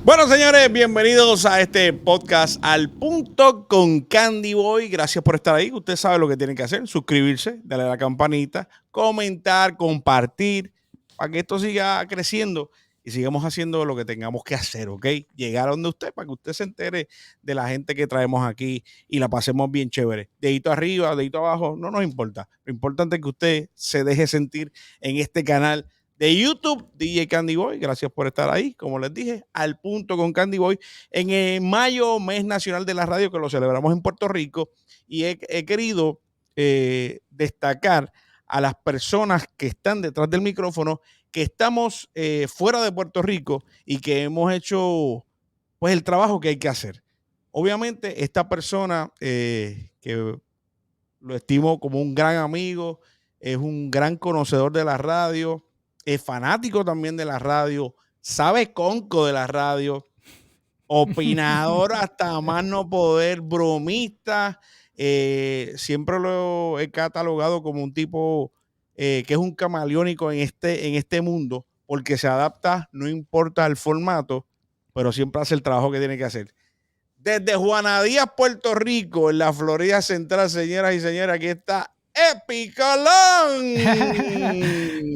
Bueno, señores, bienvenidos a este podcast Al Punto con Candy Boy. Gracias por estar ahí. Usted sabe lo que tiene que hacer. Suscribirse, darle a la campanita, comentar, compartir, para que esto siga creciendo y sigamos haciendo lo que tengamos que hacer, ¿ok? Llegar a donde usted, para que usted se entere de la gente que traemos aquí y la pasemos bien chévere. Dedito arriba, dedito abajo, no nos importa. Lo importante es que usted se deje sentir en este canal de YouTube, DJ Candy Boy. Gracias por estar ahí. Como les dije, Al Punto con Candy Boy. En mayo, mes nacional de la radio, que lo celebramos en Puerto Rico, y he querido destacar a las personas que están detrás del micrófono, que estamos fuera de Puerto Rico y que hemos hecho pues el trabajo que hay que hacer. Obviamente, esta persona que lo estimo como un gran amigo, es un gran conocedor de la radio, es fanático también de la radio, sabe conco de la radio, opinador hasta más no poder, bromista. Siempre lo he catalogado como un tipo que es un camaleónico en este mundo, porque se adapta, no importa el formato, pero siempre hace el trabajo que tiene que hacer. Desde Juana Díaz, Puerto Rico, en la Florida Central, señoras y señores, aquí está Epi Colón.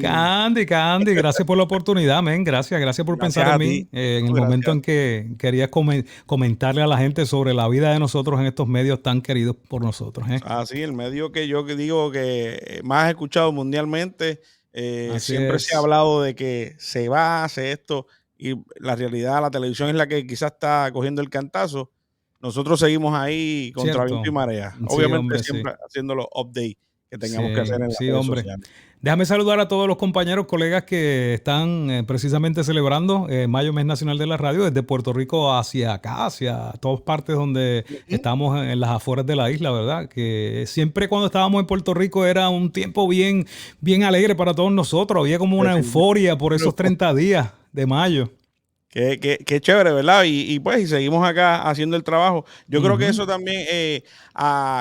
Candy, gracias por la oportunidad, men. Gracias por pensar en mí en el momento en que quería comentarle a la gente sobre la vida de nosotros en estos medios tan queridos por nosotros. Así, el medio que yo digo que más escuchado mundialmente. Siempre se ha hablado de que se va, hace esto, y la realidad, la televisión es la que quizás está cogiendo el cantazo. Nosotros seguimos ahí contra viento y marea. Obviamente, hombre, siempre haciendo los updates que tengamos que hacer en las redes sociales. Déjame saludar a todos los compañeros, colegas que están precisamente celebrando Mayo, Mes Nacional de la Radio, desde Puerto Rico hacia acá, hacia todas partes donde estamos en las afueras de la isla, ¿verdad? Que siempre cuando estábamos en Puerto Rico era un tiempo bien alegre para todos nosotros. Había como una euforia por esos 30 días de mayo. Qué chévere, ¿verdad? Y pues seguimos acá haciendo el trabajo. Yo creo que eso también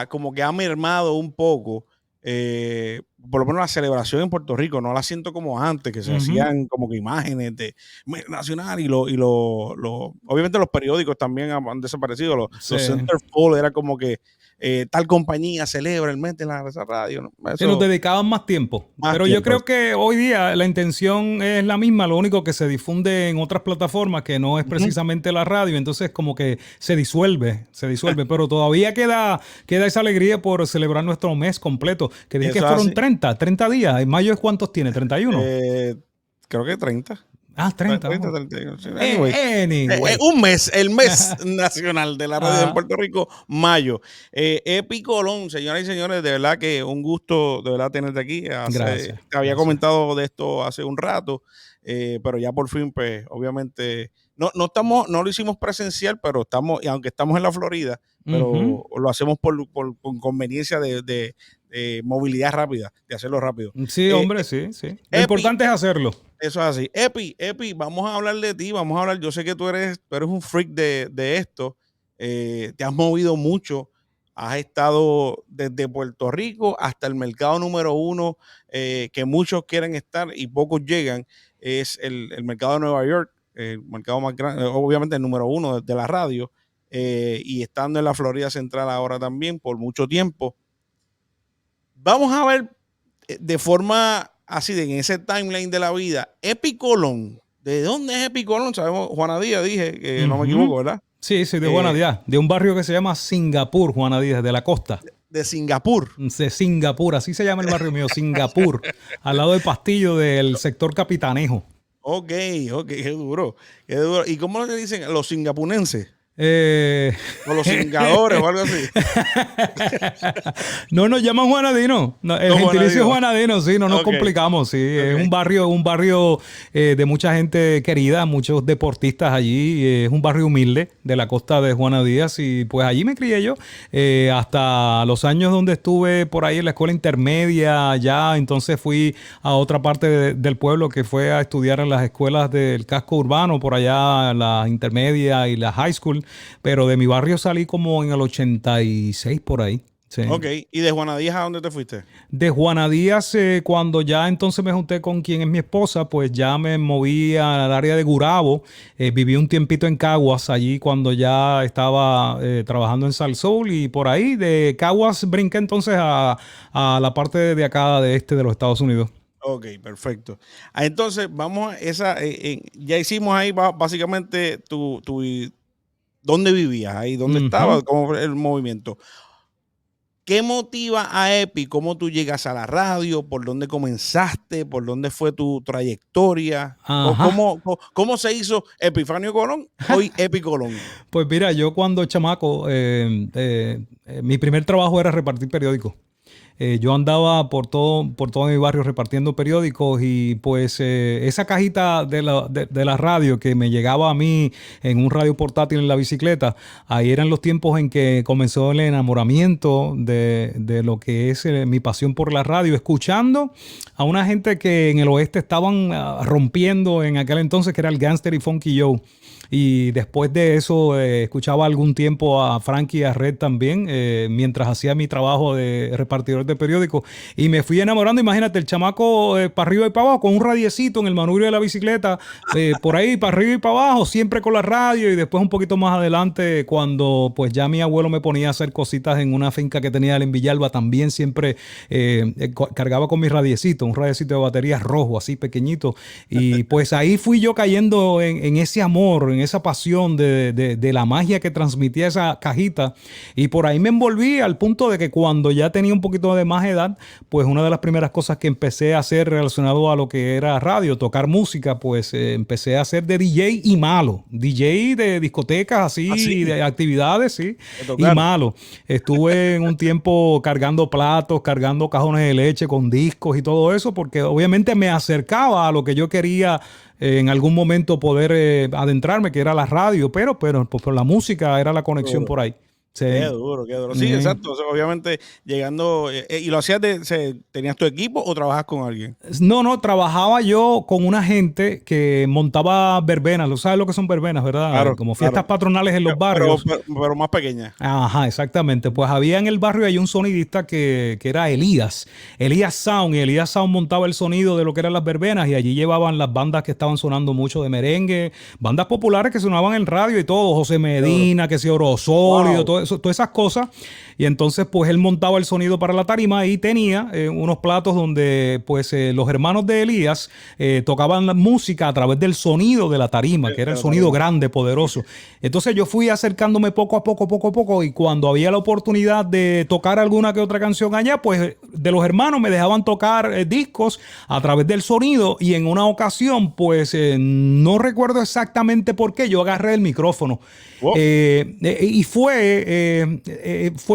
como que ha mermado un poco, por lo menos la celebración en Puerto Rico. No la siento como antes, que se hacían como que imágenes de nacional y obviamente los periódicos también han desaparecido. Los centerfold era como que tal compañía celebra el mes de la radio, ¿no? Eso, nos dedicaban más tiempo. Pero yo creo que hoy día la intención es la misma, lo único que se difunde en otras plataformas que no es precisamente la radio, entonces como que se disuelve, pero todavía queda esa alegría por celebrar nuestro mes completo, que dije que fueron 30 días. ¿En mayo cuántos tiene? ¿31? Creo que 30. 30. Anyway. Un mes, el mes nacional de la radio en Puerto Rico, mayo. Epi Colón, señoras y señores, de verdad que un gusto de verdad tenerte aquí. Gracias. Te había comentado de esto hace un rato, pero ya por fin, pues, obviamente, no lo hicimos presencial, pero estamos, y aunque estamos en la Florida, pero lo hacemos por conveniencia de movilidad rápida, de hacerlo rápido. Sí, hombre, sí. Lo importante es hacerlo. Eso es así. Epi, vamos a hablar de ti, yo sé que tú eres un freak de esto, te has movido mucho, has estado desde Puerto Rico hasta el mercado número 1, que muchos quieren estar y pocos llegan, es el mercado de Nueva York, el mercado más grande, obviamente el número 1 de la radio, y estando en la Florida Central ahora también por mucho tiempo. Vamos a ver de forma así, en ese timeline de la vida, Epi Colón. ¿De dónde es Epi Colón? Sabemos, Juana Díaz, dije, que no me equivoco, ¿verdad? Sí, de Juana Díaz, de un barrio que se llama Singapur, Juana Díaz, de la costa. De Singapur. De Singapur, así se llama el barrio mío, Singapur, al lado del Pastillo del sector Capitanejo. Ok, qué duro. ¿Y cómo le dicen los singapunenses? O los singadores o algo así. No nos llaman Juanadino. El gentilicio es Juanadino, sí, no nos complicamos, sí. Es un barrio de mucha gente querida, muchos deportistas allí. Es un barrio humilde de la costa de Juana Díaz y pues allí me crié yo hasta los años donde estuve por ahí en la escuela intermedia ya. Entonces fui a otra parte del pueblo que fue a estudiar en las escuelas del casco urbano, por allá la intermedia y la high school. Pero de mi barrio salí como en el 86 por ahí. Sí. Ok, ¿y de Juana Díaz a dónde te fuiste? De Juana Díaz, cuando ya entonces me junté con quien es mi esposa, pues ya me moví al área de Gurabo. Viví un tiempito en Caguas, allí cuando ya estaba trabajando en Sal Soul, y por ahí de Caguas brinqué entonces a la parte de acá de de los Estados Unidos. Ok, perfecto. Entonces, vamos a esa, ya hicimos ahí básicamente dónde vivías, ahí dónde estabas, cómo fue el movimiento. ¿Qué motiva a Epi? ¿Cómo tú llegas a la radio? ¿Por dónde comenzaste? ¿Por dónde fue tu trayectoria? ¿Cómo se hizo Epifanio Colón, hoy Epi Colón? Pues mira, yo cuando chamaco, mi primer trabajo era repartir periódicos. Yo andaba por todo mi barrio repartiendo periódicos, y pues esa cajita de la radio que me llegaba a mí en un radio portátil en la bicicleta, ahí eran los tiempos en que comenzó el enamoramiento de lo que es mi pasión por la radio, escuchando a una gente que en el oeste estaban rompiendo en aquel entonces, que era el Gangster y Funky Joe. Y después de eso escuchaba algún tiempo a Frankie y a Red también, mientras hacía mi trabajo de repartidor de periódicos. Y me fui enamorando, imagínate, el chamaco para arriba y para abajo, con un radiecito en el manubrio de la bicicleta, por ahí para arriba y para abajo, siempre con la radio. Y después un poquito más adelante, cuando pues ya mi abuelo me ponía a hacer cositas en una finca que tenía en Villalba, también siempre cargaba con mi radiecito, un radiecito de baterías rojo, así pequeñito. Y pues ahí fui yo cayendo en ese amor, en esa pasión de la magia que transmitía esa cajita, y por ahí me envolví al punto de que cuando ya tenía un poquito de más edad, pues una de las primeras cosas que empecé a hacer relacionado a lo que era radio, tocar música, pues empecé a hacer de DJ y malo, DJ de discotecas así, de actividades, sí, y malo. Estuve en un tiempo cargando platos, cargando cajones de leche con discos y todo eso, porque obviamente me acercaba a lo que yo quería en algún momento poder adentrarme, que era la radio, pero por la música era la conexión por ahí. Sí. Qué duro, qué duro. Sí, exacto. O sea, obviamente, llegando... ¿Y lo hacías tenías tu equipo o trabajas con alguien? No, trabajaba yo con una gente que montaba verbenas. ¿Lo sabes lo que son verbenas, verdad? Claro, como fiestas patronales en los barrios. Pero más pequeñas. Ajá, exactamente. Pues había en el barrio hay un sonidista que era Elías Sound, y Elías Sound montaba el sonido de lo que eran las verbenas, y allí llevaban las bandas que estaban sonando mucho de merengue, bandas populares que sonaban en radio y todo, José Medina, que se Oro Sólido, todas esas cosas. Y entonces pues él montaba el sonido para la tarima, y tenía unos platos donde pues los hermanos de Elías tocaban la música a través del sonido de la tarima, que era el sonido grande, poderoso. Entonces yo fui acercándome poco a poco, y cuando había la oportunidad de tocar alguna que otra canción allá, pues de los hermanos me dejaban tocar discos a través del sonido. Y en una ocasión, pues no recuerdo exactamente por qué, yo agarré el micrófono. Wow. Y fue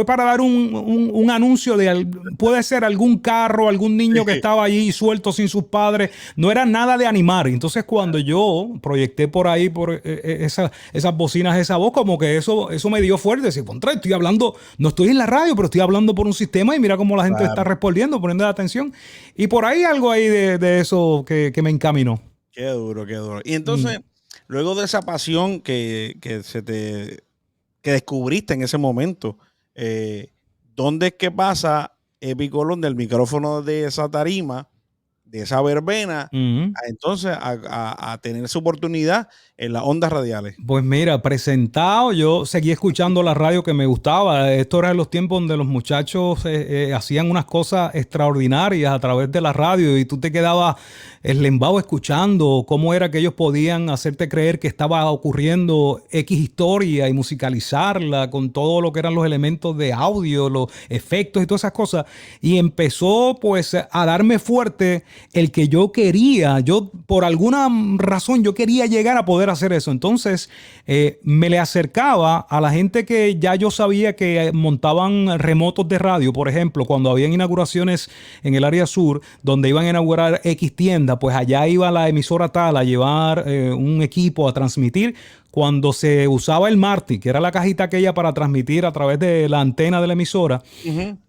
para dar un anuncio de, puede ser algún carro, algún niño que estaba allí suelto sin sus padres. No era nada de animar. Entonces cuando yo proyecté por ahí, por esas bocinas, esa voz, como que eso me dio fuerte. Decir, contra, estoy hablando, no estoy en la radio, pero estoy hablando por un sistema, y mira cómo la gente está respondiendo, poniendo atención. Y por ahí algo ahí de eso que me encaminó. Qué duro, qué duro. Y entonces... Luego de esa pasión que descubriste en ese momento, ¿dónde es que pasa Epi Colón del micrófono de esa tarima, de esa verbena, entonces a tener su oportunidad en las ondas radiales? Pues mira, presentado, yo seguí escuchando la radio que me gustaba. Esto era en los tiempos donde los muchachos hacían unas cosas extraordinarias a través de la radio, y tú te quedabas eslembado escuchando cómo era que ellos podían hacerte creer que estaba ocurriendo X historia y musicalizarla con todo lo que eran los elementos de audio, los efectos y todas esas cosas. Y empezó pues a darme fuerte el que yo quería, por alguna razón yo quería llegar a poder hacer eso. Entonces me le acercaba a la gente que ya yo sabía que montaban remotos de radio, por ejemplo, cuando habían inauguraciones en el área sur, donde iban a inaugurar X tienda, pues allá iba la emisora tal a llevar un equipo a transmitir. cuando se usaba el Marti, que era la cajita aquella para transmitir a través de la antena de la emisora,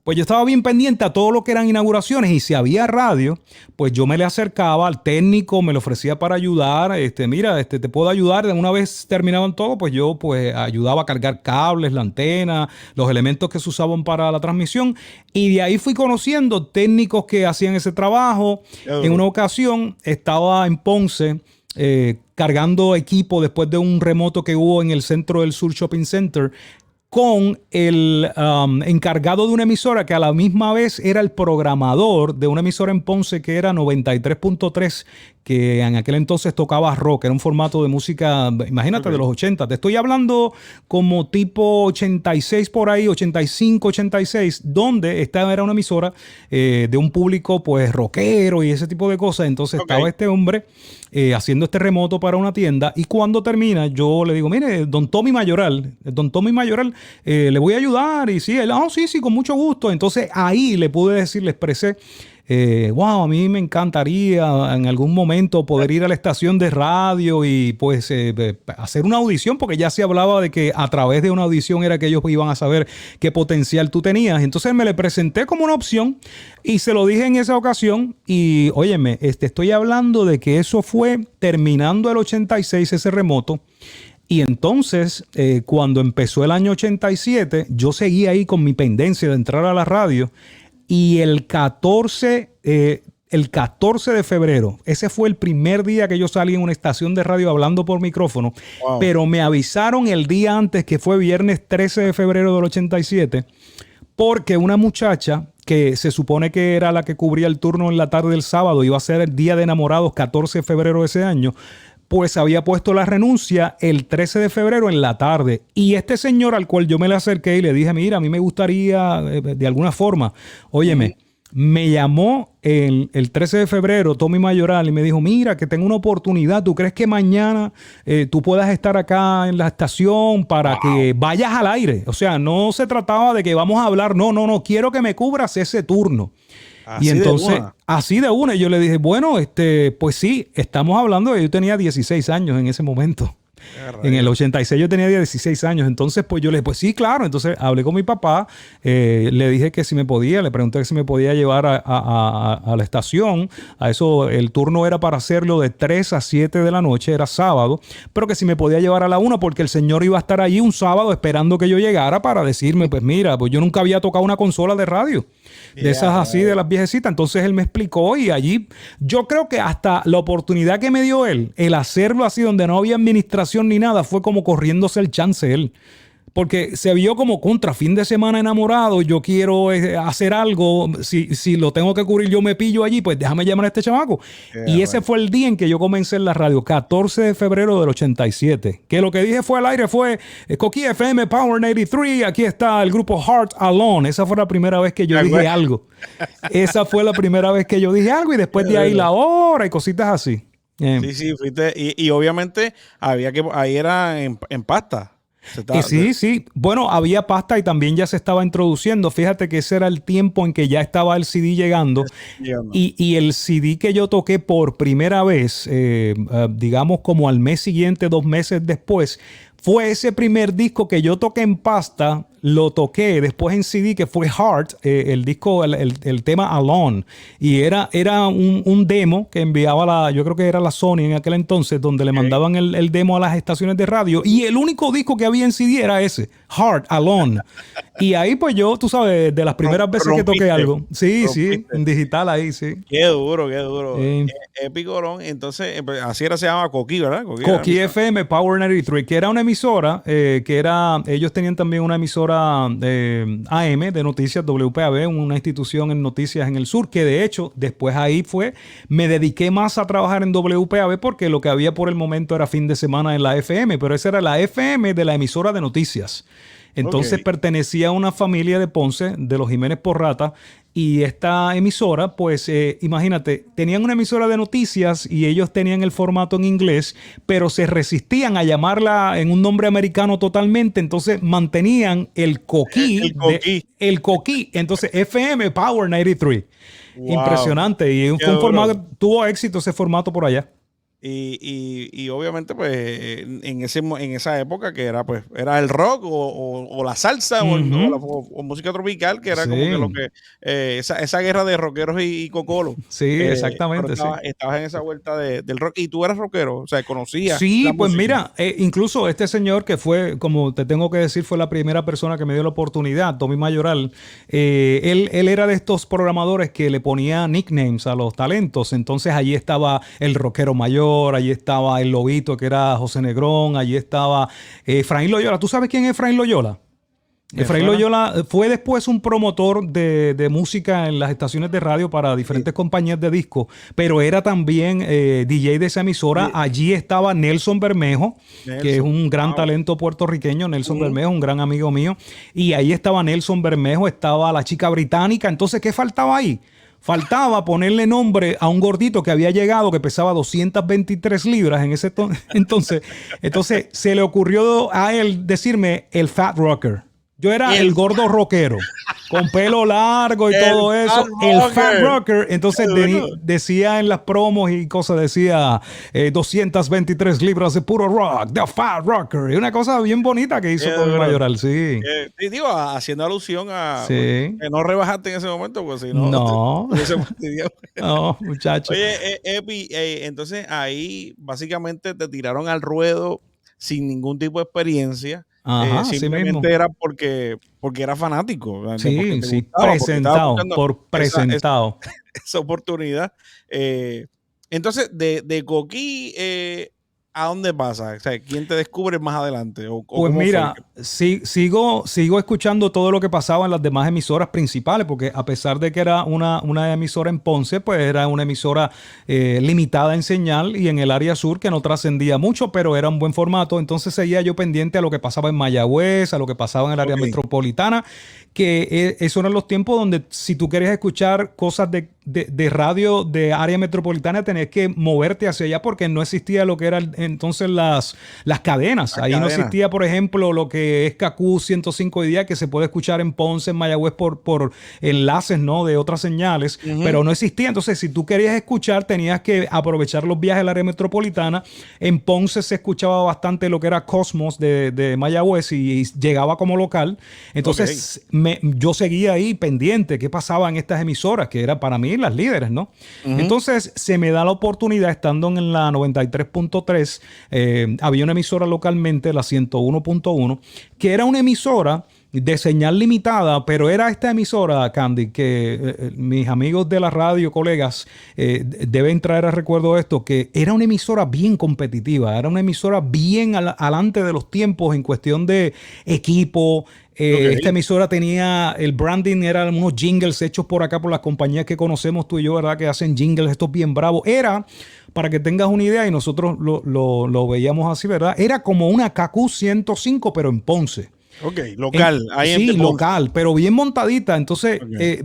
pues yo estaba bien pendiente a todo lo que eran inauguraciones y si había radio, pues yo me le acercaba al técnico, me le ofrecía para ayudar, mira, te puedo ayudar. De una vez terminaban todo, pues yo pues ayudaba a cargar cables, la antena, los elementos que se usaban para la transmisión y de ahí fui conociendo técnicos que hacían ese trabajo. En una ocasión estaba en Ponce, cargando equipo después de un remoto que hubo en el Centro del Sur Shopping Center con el encargado de una emisora que a la misma vez era el programador de una emisora en Ponce que era 93.3, que en aquel entonces tocaba rock, era un formato de música, imagínate, de los 80. Te estoy hablando como tipo 86 por ahí, 85, 86, donde esta era una emisora de un público pues rockero y ese tipo de cosas. Entonces estaba este hombre haciendo este remoto para una tienda y cuando termina yo le digo, mire, don Tommy Mayoral, le voy a ayudar y sí, él, sí, con mucho gusto. Entonces ahí le pude decir, le expresé, wow, a mí me encantaría en algún momento poder ir a la estación de radio y pues hacer una audición, porque ya se hablaba de que a través de una audición era que ellos iban a saber qué potencial tú tenías. Entonces me le presenté como una opción y se lo dije en esa ocasión y óyeme, estoy hablando de que eso fue terminando el 86, ese remoto. Y entonces, cuando empezó el año 87, yo seguí ahí con mi pendencia de entrar a la radio. Y el 14 de febrero, ese fue el primer día que yo salí en una estación de radio hablando por micrófono. Wow. Pero me avisaron el día antes, que fue viernes 13 de febrero del 87, porque una muchacha que se supone que era la que cubría el turno en la tarde del sábado, iba a ser el día de enamorados 14 de febrero de ese año, pues había puesto la renuncia el 13 de febrero en la tarde. Y este señor al cual yo me le acerqué y le dije, mira, a mí me gustaría de alguna forma, óyeme, me llamó el 13 de febrero Tommy Mayoral y me dijo, mira, que tengo una oportunidad, ¿tú crees que mañana tú puedas estar acá en la estación para que vayas al aire? O sea, no se trataba de que vamos a hablar, no, quiero que me cubras ese turno. Así y entonces, así de una, yo le dije, bueno, pues sí, estamos hablando de yo tenía 16 años en ese momento. En el 86 yo tenía 16 años, entonces pues yo le dije, pues sí, claro. Entonces hablé con mi papá, le dije que si me podía, le pregunté que si me podía llevar a la estación. A eso el turno era para hacerlo de 3 a 7 de la noche, era sábado, pero que si me podía llevar a la 1 porque el señor iba a estar allí un sábado esperando que yo llegara para decirme, pues mira, pues yo nunca había tocado una consola de radio, de esas así, de las viejecitas. Entonces él me explicó y allí yo creo que hasta la oportunidad que me dio él, el hacerlo así donde no había administración ni nada, fue como corriéndose el chance él. Porque se vio como contra fin de semana enamorado, yo quiero hacer algo, si lo tengo que cubrir yo me pillo allí, pues déjame llamar a este chamaco. Y ese fue el día en que yo comencé en la radio, 14 de febrero del 87. Que lo que dije fue al aire fue Coquí FM Power 93, aquí está el grupo Heart Alone. Esa fue la primera vez que yo dije algo. Esa fue la primera vez que yo dije algo y después de ahí la hora y cositas así. Sí, fuiste. Y obviamente ahí era en pasta. Sí. Bueno, había pasta y también ya se estaba introduciendo. Fíjate que ese era el tiempo en que ya estaba el CD llegando. Y el CD que yo toqué por primera vez, digamos como al mes siguiente, 2 meses después, fue ese primer disco que yo toqué en pasta. Lo toqué después en CD, que fue Heart, el disco, el tema Alone. Y era un demo que enviaba yo creo que era la Sony en aquel entonces, donde le mandaban el demo a las estaciones de radio. Y el único disco que había en CD era ese, Heart Alone. Y ahí pues yo, tú sabes, de las primeras veces que toqué algo. Sí, en digital ahí, sí. Qué duro. Épico. Entonces, así se llama Coquí, ¿verdad? Coquí FM Power 93, que era una emisora, ellos tenían también una emisora AM de noticias, WPAB, una institución en noticias en el sur, que de hecho después ahí me dediqué más a trabajar en WPAB porque lo que había por el momento era fin de semana en la FM, pero esa era la FM de la emisora de noticias. Entonces pertenecía a una familia de Ponce, de los Jiménez Porrata, y esta emisora, pues imagínate, tenían una emisora de noticias y ellos tenían el formato en inglés, pero se resistían a llamarla en un nombre americano totalmente, entonces mantenían el Coquí. El Coquí. Entonces, FM Power 93. Wow. Impresionante. Y fue un formato, tuvo éxito ese formato por allá. Y obviamente, pues, en esa época que era el rock o la salsa o música tropical, que era como que lo que esa guerra de rockeros y cocolos. Sí, Pero exactamente, sí. estabas en esa vuelta del rock. Y tú eras rockero, o sea, conocías Sí, la pues música. mira, incluso este señor que fue, como te tengo que decir, fue la primera persona que me dio la oportunidad, Tommy Mayoral. Él era de estos programadores que le ponía nicknames a los talentos. Entonces allí estaba el rockero mayor, allí estaba el lobito que era José Negrón, allí estaba Efraín Loyola. ¿Tú sabes quién es Efraín Loyola? Efraín Loyola fue después un promotor de música en las estaciones de radio para diferentes compañías de disco, pero era también DJ de esa emisora. Allí estaba Nelson Bermejo, que es un gran talento puertorriqueño. Nelson Bermejo, un gran amigo mío. Y ahí estaba Nelson Bermejo, estaba la chica británica. Entonces, ¿qué faltaba ahí? Faltaba ponerle nombre a un gordito que había llegado, que pesaba 223 libras en ese entonces se le ocurrió a él decirme el Fat Rocker. Yo era el gordo rockero, con pelo largo y todo eso. El Fat Rocker. Entonces decía en las promos y cosas, decía 223 libras de puro rock, The Fat Rocker. Y una cosa bien bonita que hizo Tommy Mayoral, sí. Y digo, haciendo alusión a sí. que no rebajaste en ese momento, pues si no. No. No, muchacho. Oye, Epi, entonces ahí básicamente te tiraron al ruedo sin ningún tipo de experiencia. Ajá, simplemente era porque era fanático. Sí, sí, presentado, presentado. Esa oportunidad. Entonces, de Coquí, ¿a dónde pasa? O sea, ¿quién te descubre más adelante? Pues mira, sigo escuchando todo lo que pasaba en las demás emisoras principales, porque a pesar de que era una emisora en Ponce, pues era una emisora limitada en señal y en el área sur que no trascendía mucho, pero era un buen formato. Entonces seguía yo pendiente a lo que pasaba en Mayagüez, a lo que pasaba en el área metropolitana, que esos eran los tiempos donde si tú querías escuchar cosas de radio de área metropolitana, tenías que moverte hacia allá porque no existía lo que eran entonces las cadenas. Ahí no existía, por ejemplo, lo que es KQ 105 hoy día, que se puede escuchar en Ponce, en Mayagüez por enlaces, ¿no? De otras señales, pero no existía. Entonces, si tú querías escuchar, tenías que aprovechar los viajes al área metropolitana. En Ponce se escuchaba bastante lo que era Cosmos de Mayagüez y llegaba como local. Entonces, yo seguía ahí pendiente qué pasaba en estas emisoras, que era para mí las líderes, ¿no? Entonces, se me da la oportunidad, estando en la 93.3, había una emisora localmente, la 101.1, que era una emisora de señal limitada, pero era esta emisora, Candy, que mis amigos de la radio, colegas, deben traer a recuerdo esto, que era una emisora bien competitiva, era una emisora bien alante de los tiempos en cuestión de equipo. Esta emisora tenía, el branding eran unos jingles hechos por acá por las compañías que conocemos tú y yo, ¿verdad? Que hacen jingles estos bien bravos. Era, para que tengas una idea, y nosotros lo veíamos así, ¿verdad? Era como una KQ 105, pero en Ponce. Ok, local. Sí, local, pero bien montadita. Entonces,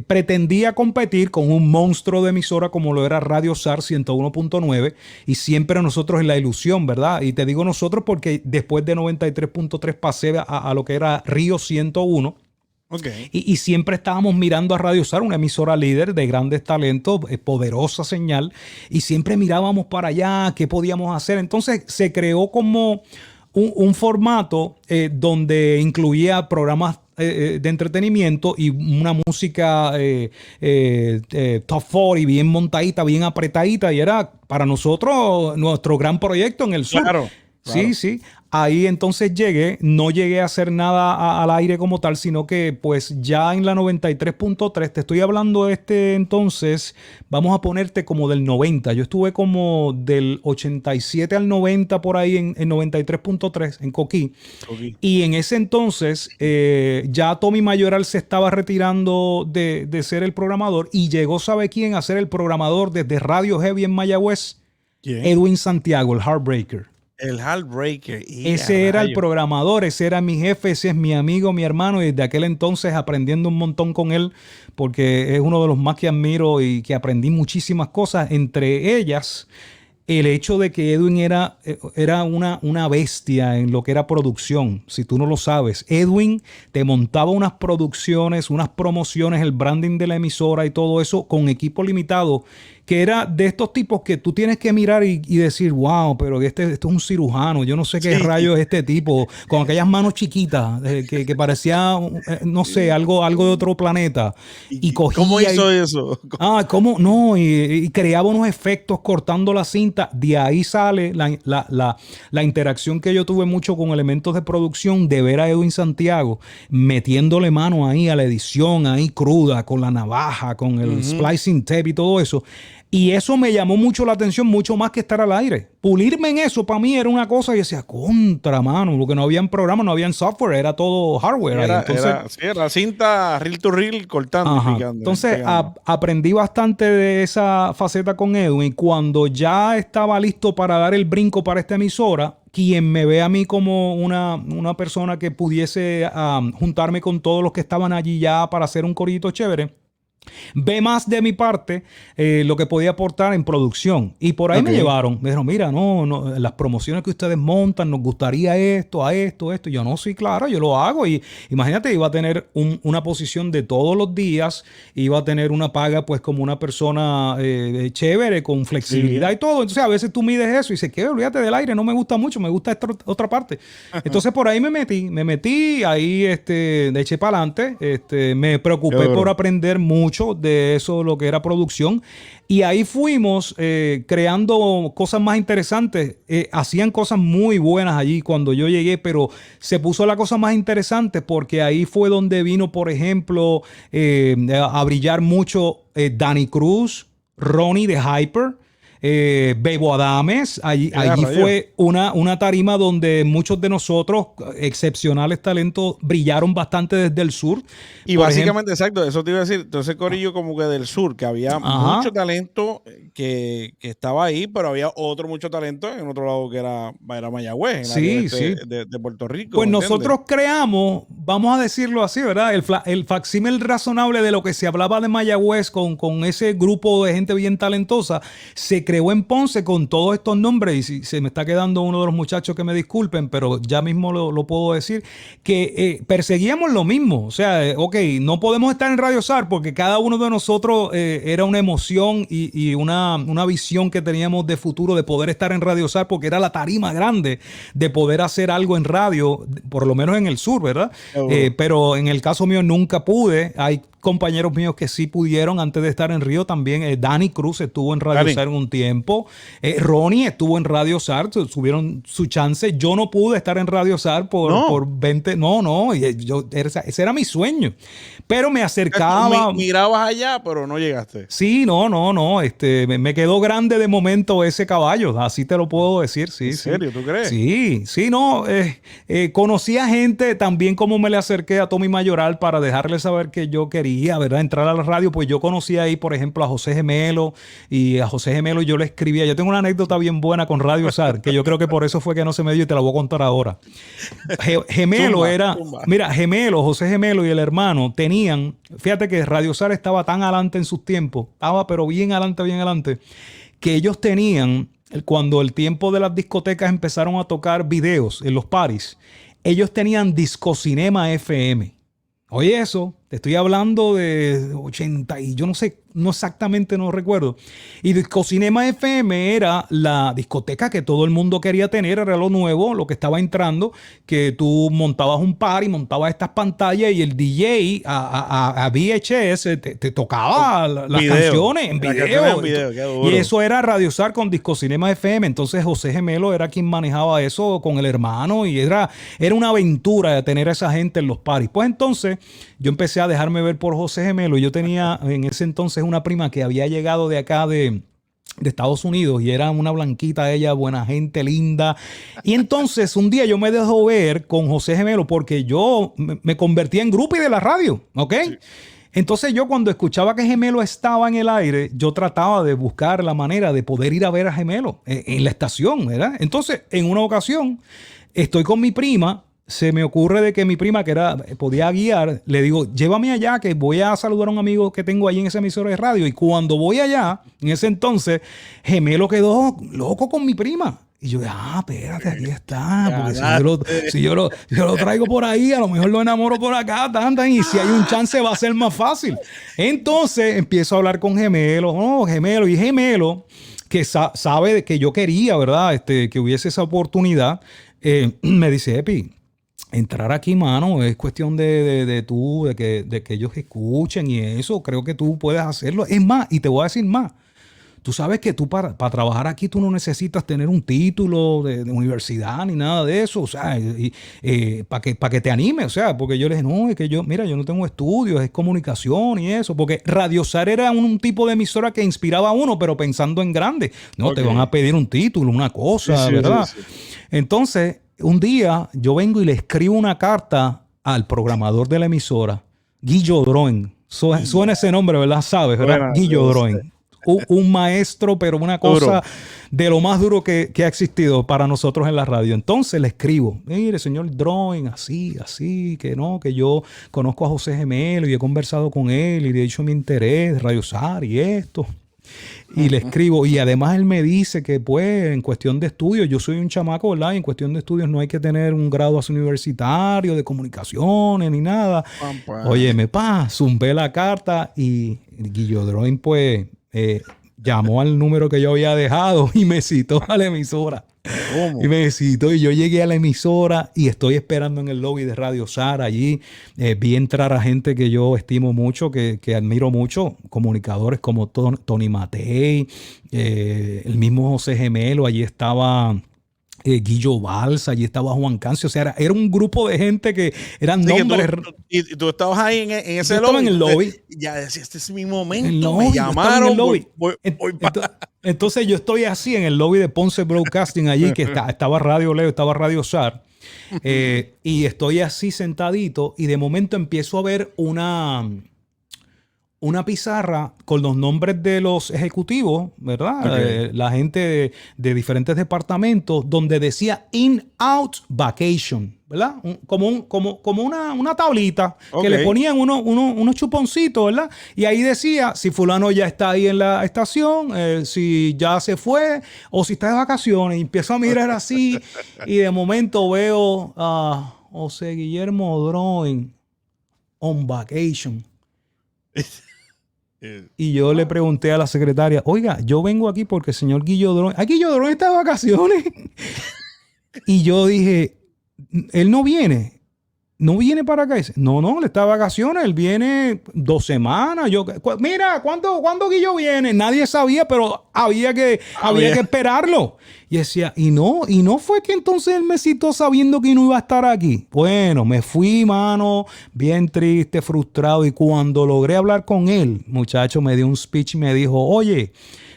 pretendía competir con un monstruo de emisora como lo era Radio SAR 101.9 y siempre nosotros en la ilusión, ¿verdad? Y te digo nosotros porque después de 93.3 pasé a lo que era Río 101. Y siempre estábamos mirando a Radio SAR, una emisora líder de grandes talentos, poderosa señal, y siempre mirábamos para allá qué podíamos hacer. Entonces, se creó como un formato donde incluía programas de entretenimiento y una música top 40 bien montadita, bien apretadita, y era para nosotros nuestro gran proyecto en el sur. Claro. Sí, sí. Ahí entonces no llegué a hacer nada al aire como tal, sino que pues ya en la 93.3, te estoy hablando entonces, vamos a ponerte como del 90. Yo estuve como del 87 al 90 por ahí en 93.3 en Coquí. Y en ese entonces ya Tommy Mayoral se estaba retirando de ser el programador y llegó, ¿sabe quién? A ser el programador desde Radio Heavy en Mayagüez. ¿Quién? Edwin Santiago, el Heartbreaker. El Heartbreaker. Ese era el programador, ese era mi jefe, ese es mi amigo, mi hermano, y desde aquel entonces aprendiendo un montón con él, porque es uno de los más que admiro y que aprendí muchísimas cosas, entre ellas el hecho de que Edwin era una bestia en lo que era producción. Si tú no lo sabes, Edwin te montaba unas producciones, unas promociones, el branding de la emisora y todo eso con equipo limitado, que era de estos tipos que tú tienes que mirar y decir, wow, pero esto es un cirujano, yo no sé qué rayos es este tipo, con aquellas manos chiquitas, que parecía, no sé, algo de otro planeta. Y cogía ¿Cómo hizo eso? ¿Cómo? No, y creaba unos efectos cortando la cinta. De ahí sale la interacción que yo tuve mucho con elementos de producción, de ver a Edwin Santiago metiéndole mano ahí a la edición, ahí cruda, con la navaja, con el splicing tape y todo eso. Y eso me llamó mucho la atención, mucho más que estar al aire. Pulirme en eso para mí era una cosa y decía, contra, mano, porque no habían programas, no habían software, era todo hardware. Era cinta reel to reel cortando y picando. Entonces aprendí bastante de esa faceta con Edwin. Y cuando ya estaba listo para dar el brinco para esta emisora, quien me ve a mí como una persona que pudiese juntarme con todos los que estaban allí ya para hacer un corillito chévere, ve más de mi parte lo que podía aportar en producción. Y por ahí me llevaron. Me dijeron, mira, no, las promociones que ustedes montan, nos gustaría esto. Y yo, no, sí, claro, yo lo hago. Y imagínate, iba a tener una posición de todos los días. Iba a tener una paga, pues, como una persona chévere, con flexibilidad y todo. Entonces, a veces tú mides eso y dices, ¿qué? Olvídate del aire, no me gusta mucho, me gusta esta otra parte. Entonces, por ahí me metí, ahí le eché para adelante. Me preocupé por aprender mucho de eso, lo que era producción, y ahí fuimos creando cosas más interesantes. Hacían cosas muy buenas allí cuando yo llegué, pero se puso la cosa más interesante porque ahí fue donde vino, por ejemplo, a brillar mucho Danny Cruz, Ronnie de Hyper, Bebo Adames. Allí fue una tarima donde muchos de nosotros, excepcionales talentos, brillaron bastante desde el sur. Y por básicamente, exacto, eso te iba a decir. Entonces, corillo como que del sur, que había mucho talento que estaba ahí, pero había mucho talento en otro lado que era Mayagüez, de Puerto Rico. Pues nosotros creamos, vamos a decirlo así, ¿verdad? El facsímil razonable de lo que se hablaba de Mayagüez con ese grupo de gente bien talentosa, se creó en Ponce con todos estos nombres. Y si se me está quedando uno de los muchachos, que me disculpen, pero ya mismo lo puedo decir, que perseguíamos lo mismo. O sea, no podemos estar en Radio SAR porque cada uno de nosotros era una emoción y una visión que teníamos de futuro de poder estar en Radio SAR, porque era la tarima grande de poder hacer algo en radio, por lo menos en el sur, ¿verdad? Pero en el caso mío nunca pude. Hay compañeros míos que sí pudieron antes de estar en Río también. Danny Cruz estuvo en Radio SAR un tiempo. Ronnie estuvo en Radio SAR, tuvieron su chance. Yo no pude estar en Radio SAR por 20... Ese era mi sueño. Pero me acercaba... Mirabas allá, pero no llegaste. Sí, no. Me quedó grande de momento ese caballo. Así te lo puedo decir, sí. ¿En serio? ¿Tú crees? Sí, no. Conocí a gente también, como me le acerqué a Tommy Mayoral para dejarle saber que yo quería, ¿verdad?, entrar a la radio. Pues yo conocí ahí, por ejemplo, a José Gemelo, y a José Gemelo yo le escribía. Yo tengo una anécdota bien buena con Radio SAR, que yo creo que por eso fue que no se me dio y te la voy a contar ahora. Gemelo Gemelo, José Gemelo y el hermano tenían, fíjate que Radio SAR estaba tan adelante en sus tiempos, pero bien adelante, que ellos tenían, cuando el tiempo de las discotecas empezaron a tocar videos en los parties, ellos tenían Discocinema FM. Oye, eso, te estoy hablando de 80 y yo no sé, no exactamente, no recuerdo. Y Discocinema FM era la discoteca que todo el mundo quería tener, era lo nuevo, lo que estaba entrando, que tú montabas un party, montabas estas pantallas y el DJ a VHS te tocaba las canciones en video. Y eso era Radio SAR con Discocinema FM. Entonces José Gemelo era quien manejaba eso con el hermano y era una aventura de tener a esa gente en los parties. Pues entonces yo empecé a dejarme ver por José Gemelo. Yo tenía en ese entonces una prima que había llegado de acá de Estados Unidos y era una blanquita ella, buena gente, linda. Y entonces un día yo me dejo ver con José Gemelo porque yo me convertí en groupie de la radio, ¿ok? Sí. Entonces yo cuando escuchaba que Gemelo estaba en el aire, yo trataba de buscar la manera de poder ir a ver a Gemelo en la estación, ¿verdad? Entonces en una ocasión estoy con mi prima se me ocurre de que mi prima, que podía guiar, le digo, llévame allá, que voy a saludar a un amigo que tengo ahí en esa emisora de radio. Y cuando voy allá, en ese entonces, Gemelo quedó loco con mi prima. Y yo, espérate, aquí está. Porque si yo lo traigo por ahí, a lo mejor lo enamoro por acá, y si hay un chance va a ser más fácil. Entonces empiezo a hablar con Gemelo, y Gemelo, que sabe de que yo quería, ¿verdad? Que hubiese esa oportunidad, me dice, Epi, entrar aquí, mano, es cuestión de que ellos escuchen y eso, creo que tú puedes hacerlo. Es más, y te voy a decir más. Tú sabes que tú para trabajar aquí tú no necesitas tener un título de universidad ni nada de eso, o sea, para que te anime, o sea, porque yo le dije, no, es que yo no tengo estudios, es comunicación y eso, porque Radio Zar era un tipo de emisora que inspiraba a uno, pero pensando en grande. No, okay. Te van a pedir un título, una cosa, sí, ¿verdad? Sí. Entonces, un día yo vengo y le escribo una carta al programador de la emisora, Guillo Droin. Suena ese nombre, ¿verdad? ¿Sabes, verdad? Bueno, Guillo Droin. Un maestro, pero una cosa de lo más duro que ha existido para nosotros en la radio. Entonces le escribo, mire, señor Droin, así, que yo conozco a José Gemelo y he conversado con él y le he dicho mi interés de Radio Zar y esto. Y le escribo, y además él me dice que pues en cuestión de estudios, yo soy un chamaco, ¿verdad? Y en cuestión de estudios no hay que tener un grado así universitario de comunicaciones ni nada. Óyeme, zumbé la carta y Guillo Droin pues llamó al número que yo había dejado y me citó a la emisora. ¿Cómo? Y me citó y yo llegué a la emisora y estoy esperando en el lobby de Radio Zar allí. Vi entrar a gente que yo estimo mucho, que admiro mucho, comunicadores como Tony Matei, el mismo José Gemelo, allí estaba Guillo Balsa, allí estaba Juan Cancio, o sea, era un grupo de gente que eran nombres. Y tú estabas ahí en ese lobby. Estaba en el lobby. Ya decía, este es mi momento, me llamaron. Entonces yo estoy así en el lobby de Ponce Broadcasting allí, que estaba Radio Leo, estaba Radio Zar, y estoy así sentadito y de momento empiezo a ver una pizarra con los nombres de los ejecutivos, ¿verdad? Okay. La gente de diferentes departamentos, donde decía In-Out Vacation, ¿verdad? Como una tablita que le ponían unos chuponcitos, ¿verdad? Y ahí decía si fulano ya está ahí en la estación, si ya se fue o si está de vacaciones. Y empiezo a mirar así y de momento veo a José Guillermo Droin on vacation. Y yo le pregunté a la secretaria, oiga, yo vengo aquí porque el señor Guillo Droin, Guillo Droin está de vacaciones. Y yo dije, él no viene para acá. Dice, no, él está de vacaciones, él viene 2 semanas. Yo, mira, ¿cuándo Guillo viene? Nadie sabía, pero había que esperarlo. Y decía, y no fue que entonces él me citó sabiendo que no iba a estar aquí. Bueno, me fui, mano, bien triste, frustrado. Y cuando logré hablar con él, muchacho, me dio un speech y me dijo, oye,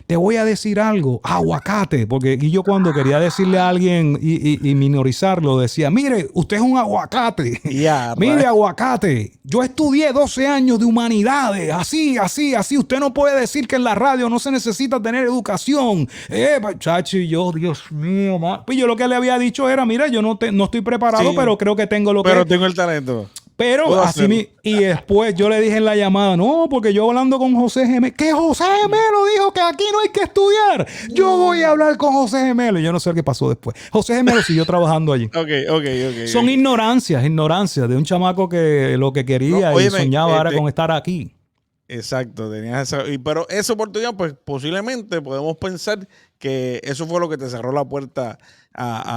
te voy a decir algo, aguacate, porque yo cuando quería decirle a alguien y minorizarlo, decía, mire, usted es un aguacate, mire, aguacate, yo estudié 12 años de humanidades, así, usted no puede decir que en la radio no se necesita tener educación, chacho, y yo, Dios mío, pues yo lo que le había dicho era, mira, yo no estoy preparado, sí, pero creo que tengo pero tengo el talento. Pero así y después yo le dije en la llamada, no, porque yo hablando con José Gemelo, que José Gemelo dijo que aquí no hay que estudiar. Yo voy a hablar con José Gemelo. Y yo no sé qué pasó después. José Gemelo siguió trabajando allí. Okay. Son ignorancias de un chamaco que lo que quería y soñaba era con estar aquí. Exacto, tenías esa, pero esa oportunidad, pues posiblemente podemos pensar que eso fue lo que te cerró la puerta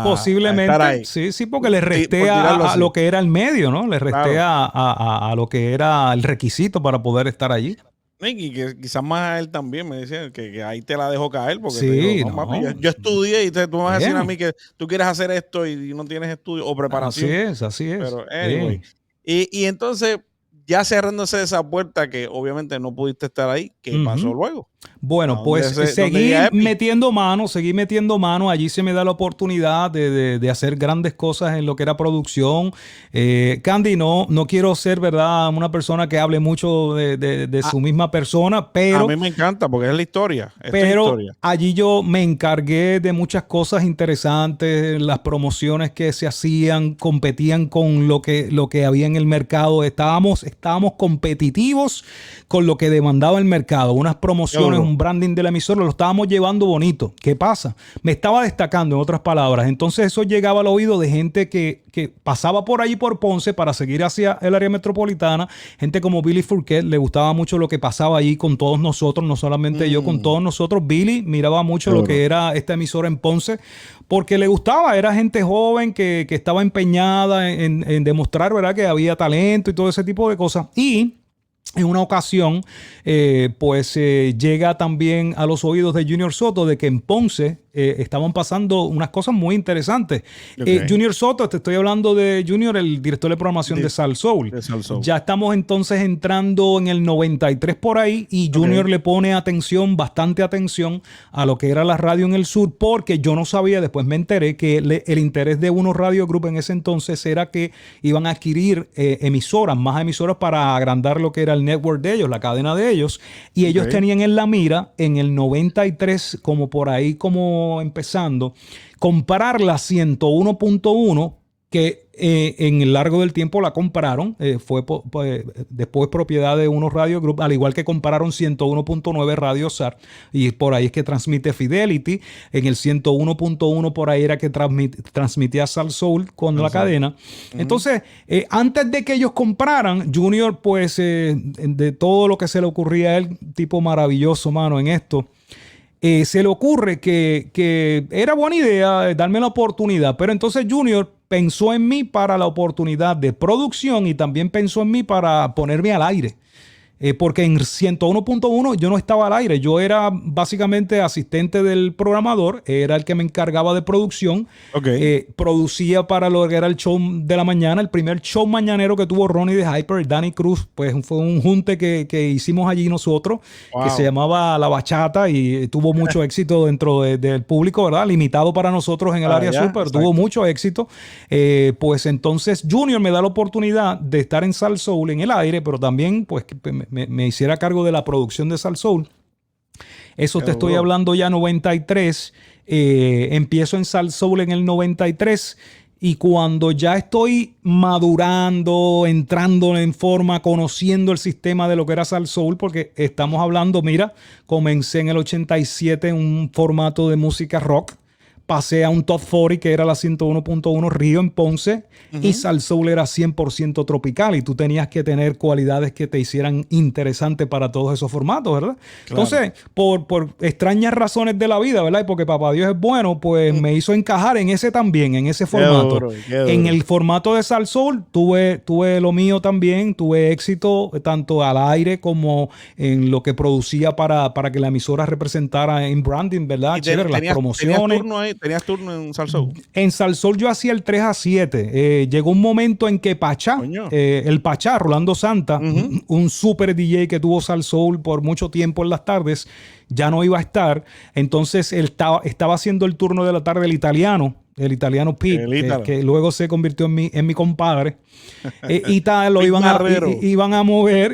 posiblemente, a estar ahí. Sí, porque le resté a lo que era el medio, ¿no? Le resté a lo que era el requisito para poder estar allí. Y que quizás más a él también me decía que ahí te la dejó caer, porque sí, te digo, yo estudié y tú me vas a decir a mí que tú quieres hacer esto y no tienes estudio o preparación. Así es. Pero anyway. Y entonces ya cerrándose esa puerta que obviamente no pudiste estar ahí, ¿qué pasó luego? Bueno, pues seguí metiendo mano. Allí se me da la oportunidad de hacer grandes cosas en lo que era producción. Candy, no quiero ser, ¿verdad?, una persona que hable mucho de su misma persona, pero... A mí me encanta porque es la historia. Allí yo me encargué de muchas cosas interesantes, las promociones que se hacían, competían con lo que había en el mercado. Estábamos competitivos con lo que demandaba el mercado. Unas promociones, un branding de la emisora, lo estábamos llevando bonito. ¿Qué pasa? Me estaba destacando, en otras palabras. Entonces eso llegaba al oído de gente que pasaba por allí por Ponce para seguir hacia el área metropolitana. Gente como Billy Fourquet, le gustaba mucho lo que pasaba allí con todos nosotros, no solamente yo, con todos nosotros. Billy miraba mucho lo que era esta emisora en Ponce porque le gustaba. Era gente joven que estaba empeñada en demostrar, ¿verdad?, que había talento y todo ese tipo de cosas. Y en una ocasión, llega también a los oídos de Junior Soto de que en Ponce estaban pasando unas cosas muy interesantes. Junior Soto, te estoy hablando de Junior, el director de programación de Sal Soul. Ya estamos entonces entrando en el 93 por ahí y Junior le pone bastante atención a lo que era la radio en el sur, porque yo no sabía, después me enteré que el interés de unos Radio Group en ese entonces era que iban a adquirir más emisoras para agrandar lo que era el network de ellos, la cadena de ellos, y ellos tenían en la mira en el 93, como por ahí, como empezando, comprar la 101.1, que en el largo del tiempo la compraron, fue después propiedad de unos Radio Group, al igual que compraron 101.9 Radio SAR, y por ahí es que transmite Fidelity. En el 101.1 por ahí era que transmitía Sal Soul con la cadena. Entonces, antes de que ellos compraran, Junior, pues de todo lo que se le ocurría a él, tipo maravilloso, mano, en esto, se le ocurre que era buena idea darme la oportunidad, pero entonces Junior pensó en mí para la oportunidad de producción y también pensó en mí para ponerme al aire. Porque en 101.1 yo no estaba al aire, yo era básicamente asistente del programador, era el que me encargaba de producción, producía para lo que era el show de la mañana, el primer show mañanero que tuvo Ronnie de Hyper, Danny Cruz, pues fue un junte que hicimos allí nosotros, que se llamaba La Bachata y tuvo mucho éxito dentro del público, ¿verdad? Limitado para nosotros en el área sur, pero tuvo mucho éxito. Pues entonces Junior me da la oportunidad de estar en Sal Soul en el aire, pero también pues me hiciera cargo de la producción de Sal Soul. Eso te estoy hablando ya 93. Empiezo en Sal Soul en el 93 y cuando ya estoy madurando, entrando en forma, conociendo el sistema de lo que era Sal Soul, porque estamos hablando, mira, comencé en el 87 en un formato de música rock. Pasé a un Top 40 que era la 101.1 Río en Ponce y Sal Soul era 100% tropical y tú tenías que tener cualidades que te hicieran interesante para todos esos formatos, ¿verdad? Claro. Entonces, por extrañas razones de la vida, ¿verdad? Y porque Papá Dios es bueno, pues me hizo encajar en ese también, en ese formato. Qué duro. En el formato de Sal Soul tuve lo mío también, tuve éxito tanto al aire como en lo que producía para que la emisora representara en branding, ¿verdad? Chévere, las promociones. ¿Tenías turno en Sal Soul? En Sal Soul yo hacía el 3 a 7. Llegó un momento en que Pachá, el Pachá, Rolando Santa, un super DJ que tuvo Sal Soul por mucho tiempo en las tardes, ya no iba a estar. Entonces él estaba haciendo el turno de la tarde el italiano Pete, que luego se convirtió en mi compadre. Y tal lo iban a mover,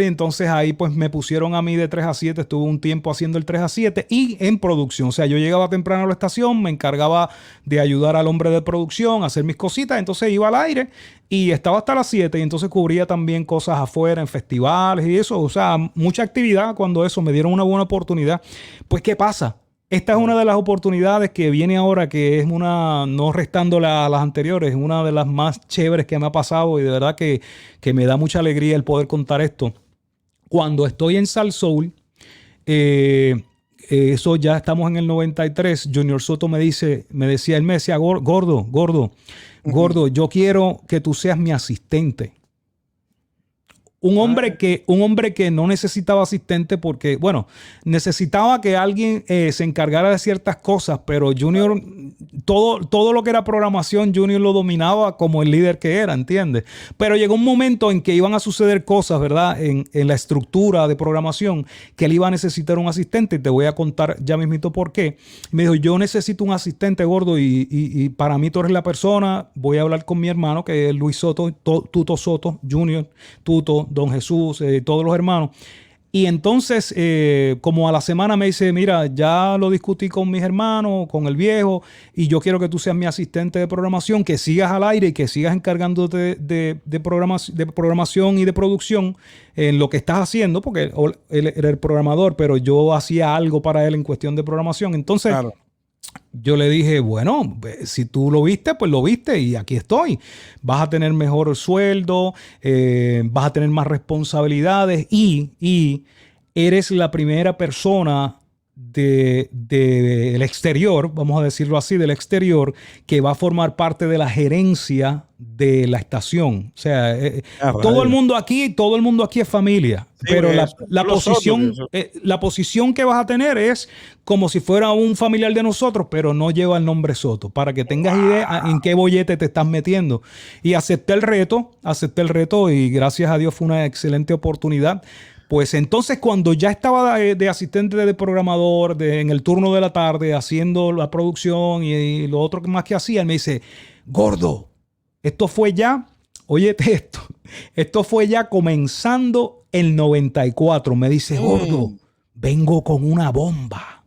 y entonces ahí pues me pusieron a mí de 3 a 7, estuve un tiempo haciendo el 3 a 7 y en producción, o sea, yo llegaba temprano a la estación, me encargaba de ayudar al hombre de producción a hacer mis cositas, entonces iba al aire y estaba hasta las 7 y entonces cubría también cosas afuera en festivales y eso, o sea, mucha actividad. Cuando eso me dieron una buena oportunidad, pues ¿qué pasa? Esta es una de las oportunidades que viene ahora, que es una, no restándole a las anteriores, es una de las más chéveres que me ha pasado y de verdad que me da mucha alegría el poder contar esto. Cuando estoy en Sal Soul, eso ya estamos en el 93, Junior Soto me decía, gordo, yo quiero que tú seas mi asistente. Un hombre que no necesitaba asistente porque, bueno, necesitaba que alguien se encargara de ciertas cosas, pero Junior, todo lo que era programación, Junior lo dominaba como el líder que era, ¿entiendes? Pero llegó un momento en que iban a suceder cosas, ¿verdad? En la estructura de programación, que él iba a necesitar un asistente, y te voy a contar ya mismito por qué. Me dijo, yo necesito un asistente, gordo, y para mí tú eres la persona. Voy a hablar con mi hermano, que es Luis Soto, Tuto Soto, Junior, Tuto, Don Jesús, todos los hermanos. Y entonces, como a la semana me dice, mira, ya lo discutí con mis hermanos, con el viejo, y yo quiero que tú seas mi asistente de programación, que sigas al aire y que sigas encargándote de programación y de producción en lo que estás haciendo, porque él era el programador, pero yo hacía algo para él en cuestión de programación. Entonces, claro, yo le dije, bueno, si tú lo viste, pues lo viste y aquí estoy. Vas a tener mejor sueldo, vas a tener más responsabilidades y eres la primera persona del exterior, vamos a decirlo así, del exterior, que va a formar parte de la gerencia de la estación. O sea, todo el mundo aquí es familia, sí, pero la posición que vas a tener es como si fuera un familiar de nosotros, pero no lleva el nombre Soto, para que tengas idea en qué bollete te estás metiendo. Y acepté el reto y gracias a Dios fue una excelente oportunidad. Pues entonces cuando ya estaba de asistente de programador en el turno de la tarde haciendo la producción y lo otro más que hacía, él me dice, gordo, esto fue ya, óyete esto fue ya comenzando el 94. Me dice, gordo, vengo con una bomba,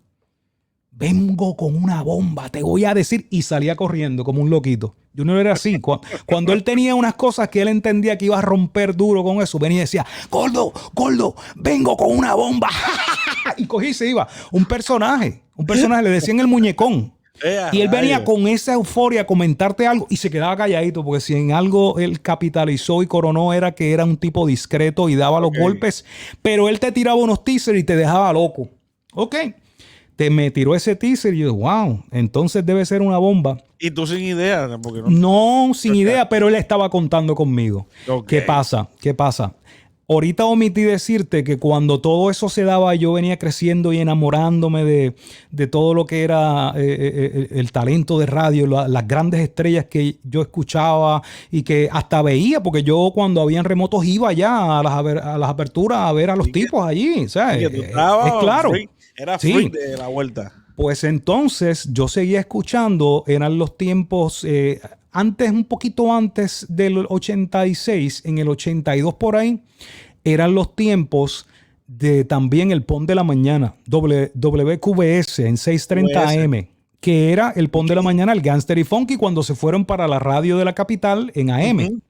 te voy a decir, y salía corriendo como un loquito. Yo no era así. Cuando él tenía unas cosas que él entendía que iba a romper duro con eso, venía y decía, gordo, vengo con una bomba. Y cogí y se iba. Un personaje, le decían el muñecón. Y él venía con esa euforia a comentarte algo y se quedaba calladito, porque si en algo él capitalizó y coronó era que era un tipo discreto y daba los golpes, pero él te tiraba unos teasers y te dejaba loco. Ok. Me tiró ese teaser y yo, wow, entonces debe ser una bomba. ¿Y tú sin idea? Porque no, sin idea, pero él estaba contando conmigo. Okay. ¿Qué pasa? Ahorita omití decirte que cuando todo eso se daba, yo venía creciendo y enamorándome de todo lo que era el talento de radio, las grandes estrellas que yo escuchaba y que hasta veía, porque yo cuando habían remotos iba ya a las aperturas a ver a los tipos allí. ¿Sabes? Es claro. Era free de la vuelta. Pues entonces yo seguía escuchando, eran los tiempos, un poquito antes del 86, en el 82 por ahí, eran los tiempos de también el PON de la mañana, WQBS en 630 AM, que era el PON de la mañana, el Gangster y Funky, cuando se fueron para la radio de la capital en AM.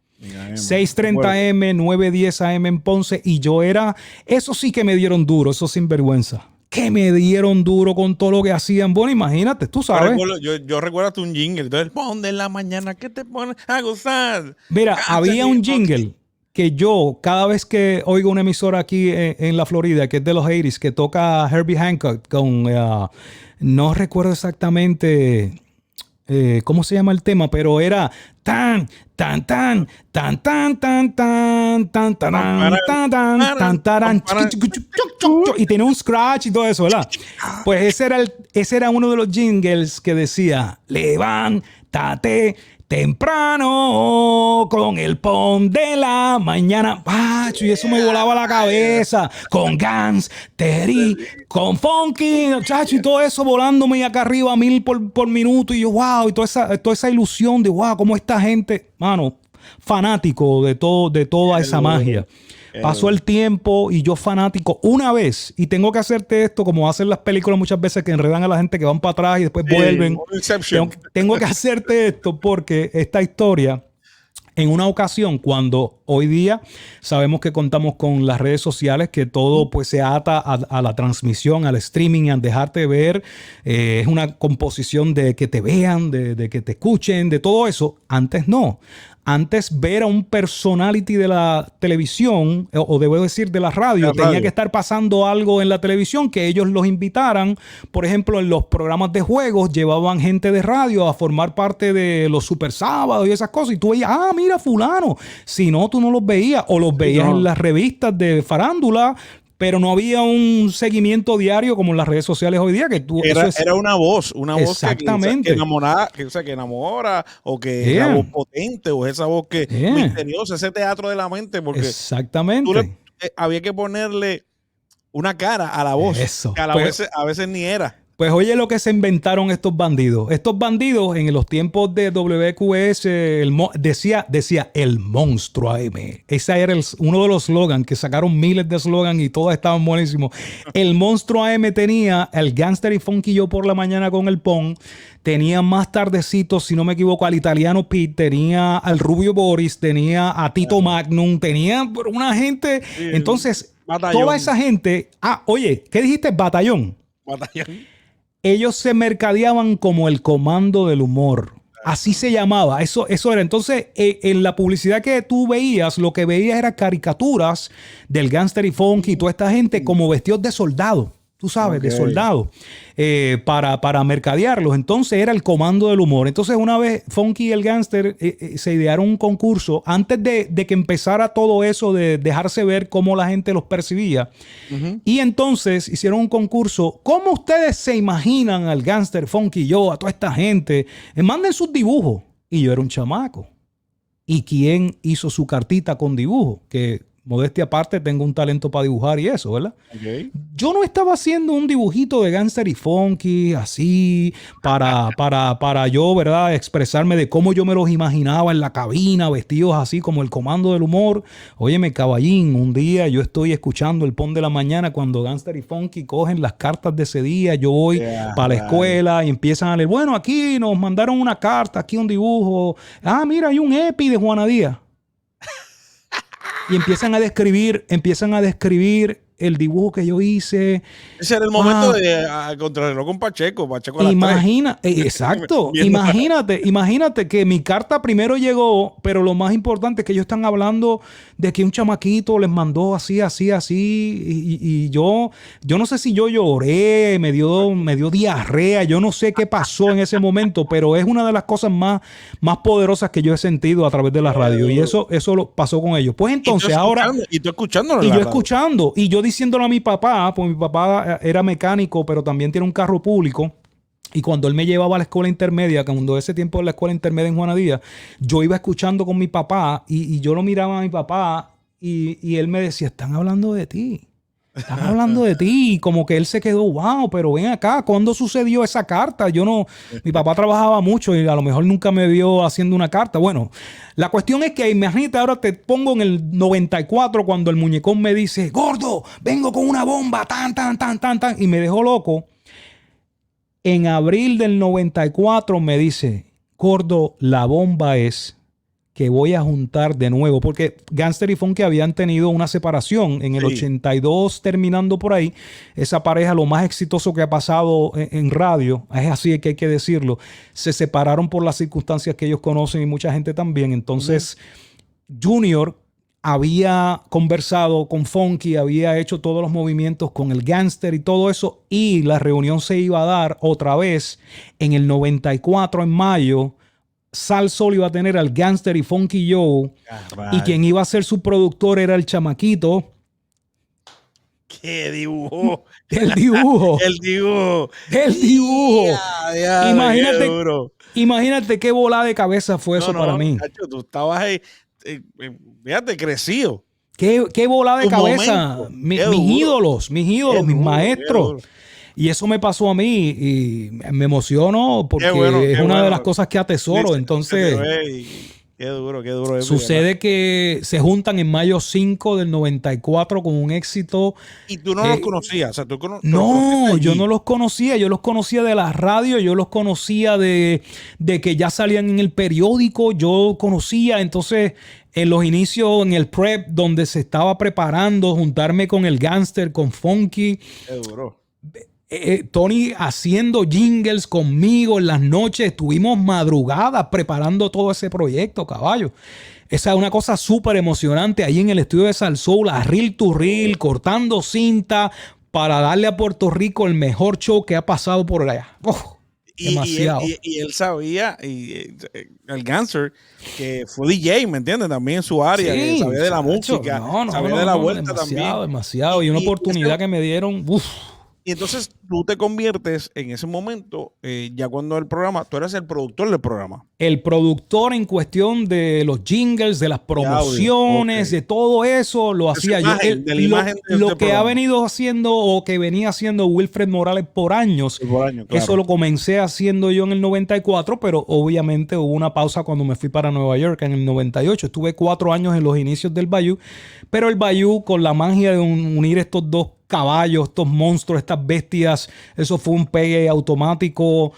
630 AM, 910 AM en Ponce, y yo era, eso sí que me dieron duro, esos sinvergüenza. Que me dieron duro con todo lo que hacían. Bueno, imagínate, tú sabes. Yo recuerdo un jingle. Entonces, pon de la mañana que te pones a gozar. Mira, había un jingle que yo, cada vez que oigo una emisora aquí en la Florida, que es de los 80s, que toca Herbie Hancock con, no recuerdo exactamente cómo se llama el tema, pero era tan, tan, tan, tan, tan, tan, tan, tan, tan, tan, tan, tan, y tenía un scratch y todo eso, ¿verdad? Pues ese era uno de los jingles que decía, levántate temprano con el PON de la mañana. Pacho, y eso me volaba la cabeza. Con Gangster y con Funky, chacho, y todo eso volándome acá arriba a 1000 por minuto. Y yo, wow, y toda esa ilusión de, wow, cómo esta gente, mano, fanático de toda esa magia. Pasó el tiempo y yo fanático una vez, y tengo que hacerte esto como hacen las películas muchas veces que enredan a la gente que van para atrás y después vuelven. Tengo que hacerte esto porque esta historia, en una ocasión, cuando hoy día sabemos que contamos con las redes sociales, que todo pues se ata a la transmisión, al streaming, a dejarte ver, es una composición de que te vean, de que te escuchen, de todo eso. Antes no. antes ver a un personality de la televisión, o debo decir de la radio, tenía que estar pasando algo en la televisión que ellos los invitaran. Por ejemplo, en los programas de juegos llevaban gente de radio a formar parte de los Super Sábados y esas cosas. Y tú veías, mira fulano. Si no, tú no los veías. O los veías en las revistas de farándula, pero no había un seguimiento diario como en las redes sociales hoy día. Que tú, era una voz exactamente. que enamora, o que es la voz potente, o esa voz que misteriosa, ese teatro de la mente, porque exactamente. Había que ponerle una cara a la voz, eso. Que a veces ni era. Pues oye lo que se inventaron estos bandidos. Estos bandidos en los tiempos de WQS decía el monstruo AM. Ese era uno de los slogans, que sacaron miles de slogans y todos estaban buenísimos. El monstruo AM tenía el Gangster y Funky Joe por la mañana con el Pon. Tenía más tardecito, si no me equivoco, al Italiano Pete, tenía al Rubio Boris, tenía a Tito Magnum, tenía una gente. Sí, entonces, toda esa gente. Oye, ¿qué dijiste? Batallón. Ellos se mercadeaban como el comando del humor. Así se llamaba. Eso era. Entonces, en la publicidad que tú veías, lo que veías eran caricaturas del Gangster y Funky y toda esta gente como vestidos de soldado. Tú sabes, de soldado, para mercadearlos. Entonces era el comando del humor. Entonces una vez Funky y el Gangster se idearon un concurso antes de que empezara todo eso de dejarse ver cómo la gente los percibía. Y entonces hicieron un concurso. ¿Cómo ustedes se imaginan al Gangster, Funky y yo, a toda esta gente? Manden sus dibujos. Y yo era un chamaco. ¿Y quién hizo su cartita con dibujo? Que modestia aparte, tengo un talento para dibujar y eso, ¿verdad? Okay. Yo no estaba haciendo un dibujito de Gangster y Funky así para yo, ¿verdad? Expresarme de cómo yo me los imaginaba en la cabina, vestidos así como el comando del humor. Óyeme, caballín, un día yo estoy escuchando el Pon de la mañana cuando Gangster y Funky cogen las cartas de ese día. Yo voy para la escuela y empiezan a leer, bueno, aquí nos mandaron una carta, aquí un dibujo. Mira, hay un EPI de Juana Díaz. Y empiezan a describir el dibujo que yo hice. Ese era el momento de contrarreloj con Pacheco a las 3. Exacto. Imagínate que mi carta primero llegó, pero lo más importante es que ellos están hablando de que un chamaquito les mandó así. Y yo no sé si yo lloré, me dio diarrea, yo no sé qué pasó en ese momento, pero es una de las cosas más poderosas que yo he sentido a través de la radio. Y eso lo pasó con ellos. Pues entonces ahora... Y tú escuchándolo. Y yo escuchando. Y yo diciéndolo a mi papá, pues mi papá era mecánico, pero también tiene un carro público. Y cuando él me llevaba a la escuela intermedia, cuando ese tiempo de la escuela intermedia en Juana Díaz, yo iba escuchando con mi papá y yo lo miraba a mi papá y él me decía, están hablando de ti. Están hablando de ti. Y como que él se quedó, wow, pero ven acá, ¿cuándo sucedió esa carta? Mi papá trabajaba mucho y a lo mejor nunca me vio haciendo una carta. Bueno, la cuestión es que, imagínate, ahora te pongo en el 94 cuando el muñecón me dice, gordo, vengo con una bomba, tan, y me dejó loco. En abril del 94 me dice, gordo, la bomba es que voy a juntar de nuevo, porque Gangster y Funky habían tenido una separación en el 82, terminando por ahí. Esa pareja, lo más exitoso que ha pasado en radio, es así que hay que decirlo, se separaron por las circunstancias que ellos conocen y mucha gente también. Entonces, Junior había conversado con Funky, había hecho todos los movimientos con el Gangster y todo eso, y la reunión se iba a dar otra vez en el 94, en mayo. Sal Sol iba a tener al Gangster y Funky Joe. Y quien iba a ser su productor era el chamaquito. ¡Qué dibujo! El dibujo. Imagínate qué volada de cabeza fue eso para mí. Cacho, tú estabas ahí, fíjate, crecido. Qué volada de cabeza. Mis ídolos, mis maestros. Y eso me pasó a mí y me emociono porque es una de las cosas que atesoro. Entonces, qué duro. Sucede que se juntan en mayo 5 del 94 con un éxito. ¿Y tú no los conocías? O sea, no, yo no los conocía. Yo los conocía de la radio, yo los conocía de que ya salían en el periódico. Yo conocía, entonces, en los inicios, en el prep, donde se estaba preparando, juntarme con el Gangster, con Funky. Qué duro. Tony haciendo jingles conmigo en las noches. Estuvimos madrugadas preparando todo ese proyecto, caballo. Esa es una cosa súper emocionante ahí en el estudio de Salsoul, a reel to reel, cortando cinta para darle a Puerto Rico el mejor show que ha pasado por allá. Demasiado. Y él sabía, el Gangster, que fue DJ, ¿me entiendes? También en su área, Sí, que sabía de la música, sabía de la vuelta demasiado, también. demasiado. Y una oportunidad que me dieron, Y entonces tú te conviertes en ese momento, ya cuando el programa, tú eres el productor del programa. El productor en cuestión de los jingles, de las promociones, de todo eso, lo hacía yo. Lo que ha venido haciendo o que venía haciendo Wilfred Morales por años, claro. Eso lo comencé haciendo yo en el 94, pero obviamente hubo una pausa cuando me fui para Nueva York en el 98. Estuve 4 años en los inicios del Bayou, pero el Bayou, con la magia de unir estos dos caballos, estos monstruos, estas bestias, eso fue un pegue automático.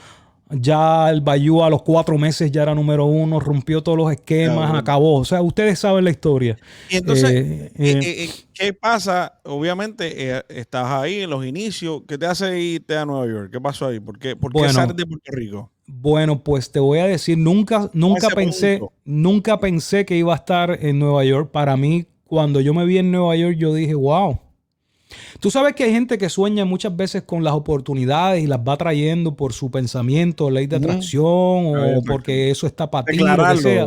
Ya el Bayou a los 4 meses ya era número 1, rompió todos los esquemas, acabó. O sea, ustedes saben la historia. Y entonces, ¿qué pasa? Obviamente, estás ahí en los inicios. ¿Qué te hace irte a Nueva York? ¿Qué pasó ahí? ¿Por qué sales de Puerto Rico? Bueno, pues te voy a decir, nunca pensé que iba a estar en Nueva York. Para mí, cuando yo me vi en Nueva York, yo dije, wow. Tú sabes que hay gente que sueña muchas veces con las oportunidades y las va trayendo por su pensamiento, ley de atracción o porque eso está para ti, lo que sea.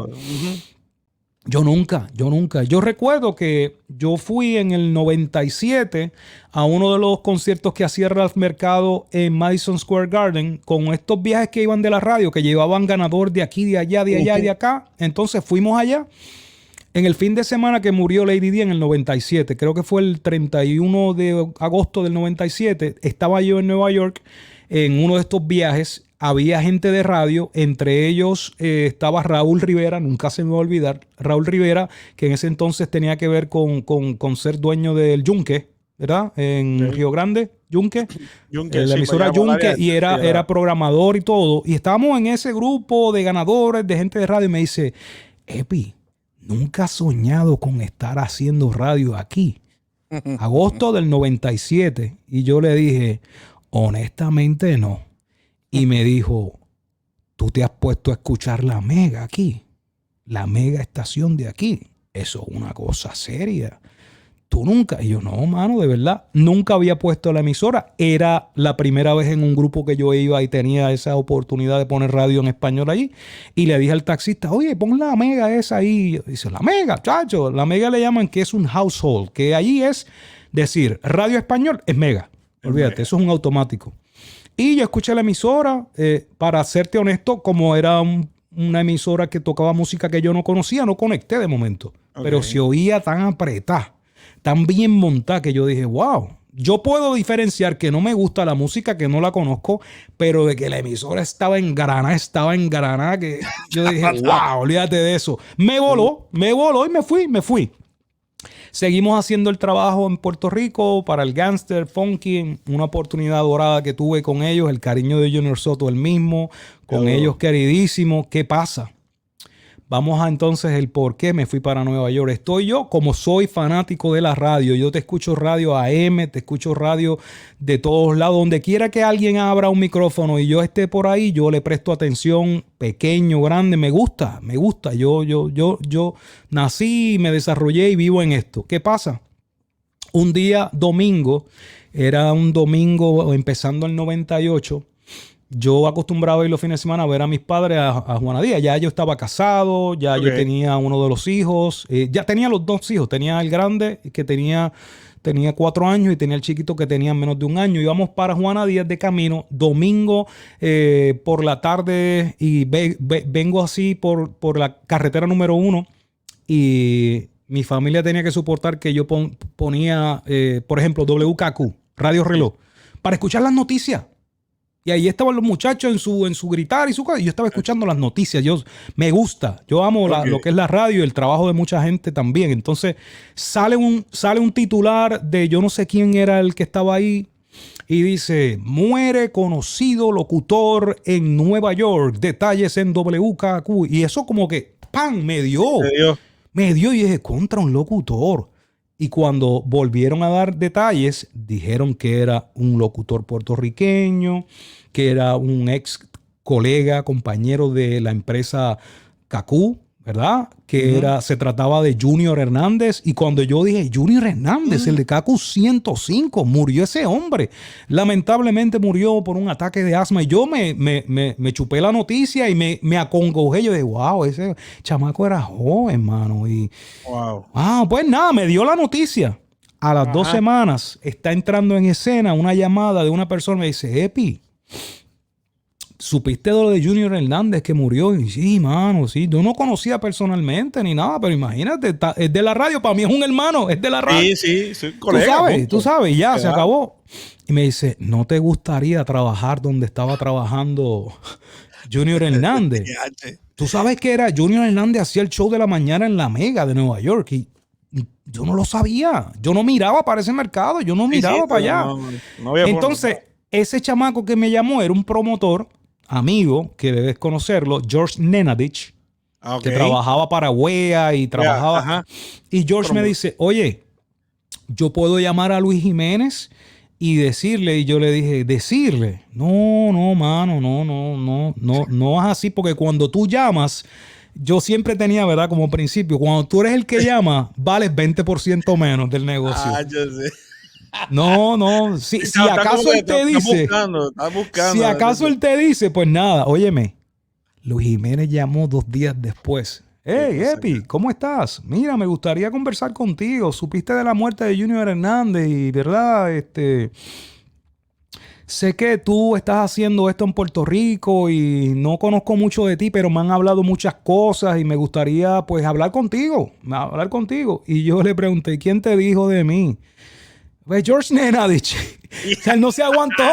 Yo nunca. Yo recuerdo que yo fui en el 97 a uno de los conciertos que hacía Ralph Mercado en Madison Square Garden con estos viajes que iban de la radio, que llevaban ganador de aquí, de allá, de allá y de acá. Entonces fuimos allá. En el fin de semana que murió Lady Di en el 97, creo que fue el 31 de agosto del 97, estaba yo en Nueva York en uno de estos viajes. Había gente de radio, entre ellos estaba Raúl Rivera, nunca se me va a olvidar, Raúl Rivera, que en ese entonces tenía que ver con ser dueño del Yunque, ¿verdad? En Río Grande, Yunque, la emisora Yunque, y era programador y todo. Y estábamos en ese grupo de ganadores, de gente de radio, y me dice, Epi, nunca has soñado con estar haciendo radio aquí. Agosto del 97. Y yo le dije, honestamente no. Y me dijo, tú te has puesto a escuchar la Mega aquí. La Mega estación de aquí. Eso es una cosa seria. Tú nunca. Y yo, no, mano, de verdad. Nunca había puesto la emisora. Era la primera vez en un grupo que yo iba y tenía esa oportunidad de poner radio en español allí. Y le dije al taxista, oye, pon la Mega esa ahí. Y dice, la Mega, chacho. La Mega le llaman que es un household. Que allí es decir, radio español es Mega. Olvídate, eso es un automático. Y yo escuché la emisora. Para serte honesto, como era una emisora que tocaba música que yo no conocía, no conecté de momento. Okay. Pero se oía tan apretada, tan bien montada, que yo dije, wow, yo puedo diferenciar que no me gusta la música, que no la conozco, pero de que la emisora estaba engranada, que yo dije, wow, olvídate de eso. Me voló y me fui. Seguimos haciendo el trabajo en Puerto Rico para el Gangster, Funky, una oportunidad dorada que tuve con ellos, el cariño de Junior Soto el mismo, con ellos queridísimos. ¿Qué pasa? Vamos a entonces el por qué me fui para Nueva York. Estoy yo, como soy fanático de la radio, yo te escucho radio AM, te escucho radio de todos lados. Donde quiera que alguien abra un micrófono y yo esté por ahí, yo le presto atención, pequeño, grande, me gusta. Yo nací, me desarrollé y vivo en esto. ¿Qué pasa? Un día domingo, era un domingo empezando el 98, yo acostumbraba a ir los fines de semana a ver a mis padres, a Juana Díaz. Ya yo estaba casado, ya yo tenía uno de los hijos. Ya tenía los 2 hijos. Tenía el grande que tenía 4 años y tenía el chiquito que tenía menos de 1 año. Íbamos para Juana Díaz de camino, domingo por la tarde, y vengo así por la carretera número 1 y mi familia tenía que soportar que yo ponía, por ejemplo, WKQ, Radio Reloj, para escuchar las noticias. Y ahí estaban los muchachos en su gritar y su cosa. Y yo estaba escuchando las noticias. Me gusta. Yo amo lo que es la radio y el trabajo de mucha gente también. Entonces sale un titular de yo no sé quién era el que estaba ahí. Y dice, muere conocido locutor en Nueva York. Detalles en WKQ. Y eso como que, ¡pam! Me dio y dije, contra un locutor. Y cuando volvieron a dar detalles, dijeron que era un locutor puertorriqueño, que era un ex colega, compañero de la empresa Cacú, ¿verdad? Que se trataba de Junior Hernández. Y cuando yo dije, Junior Hernández, el de Kaku 105, murió ese hombre. Lamentablemente murió por un ataque de asma. Y yo me chupé la noticia y me acongojé. Yo dije, wow, ese chamaco era joven, mano. Y, pues nada, me dio la noticia. A las 2 semanas está entrando en escena una llamada de una persona. Me dice, Epi, ¿supiste de lo de Junior Hernández que murió? Y sí, mano, sí. Yo no conocía personalmente ni nada, pero imagínate, es de la radio. Para mí es un hermano, es de la radio. Sí, colega. Tú sabes, ya se acabó. Y me dice, ¿no te gustaría trabajar donde estaba trabajando Junior Hernández? Tú sabes que era Junior Hernández, hacía el show de la mañana en La Mega de Nueva York y yo no lo sabía. Yo no miraba para ese mercado, yo no miraba para allá. No había Entonces, ese chamaco que me llamó era un promotor amigo, que debes conocerlo, George Nenadich, que trabajaba para WEA y trabajaba. Y George me dice, oye, yo puedo llamar a Luis Jiménez y decirle, y yo le dije, decirle, no, mano, no es así, porque cuando tú llamas, yo siempre tenía, ¿verdad? Como principio, cuando tú eres el que llama, vales 20% menos del negocio. Yo sé. No, si acaso él te dice, si acaso él te dice, pues nada, óyeme, Luis Jiménez llamó 2 días después. Hey, Epi, ¿cómo estás? Mira, me gustaría conversar contigo. Supiste de la muerte de Junior Hernández y, ¿verdad? Sé que tú estás haciendo esto en Puerto Rico y no conozco mucho de ti, pero me han hablado muchas cosas y me gustaría, pues, hablar contigo. Y yo le pregunté, ¿quién te dijo de mí? Pues George Nenadich. O sea, él no se aguantó.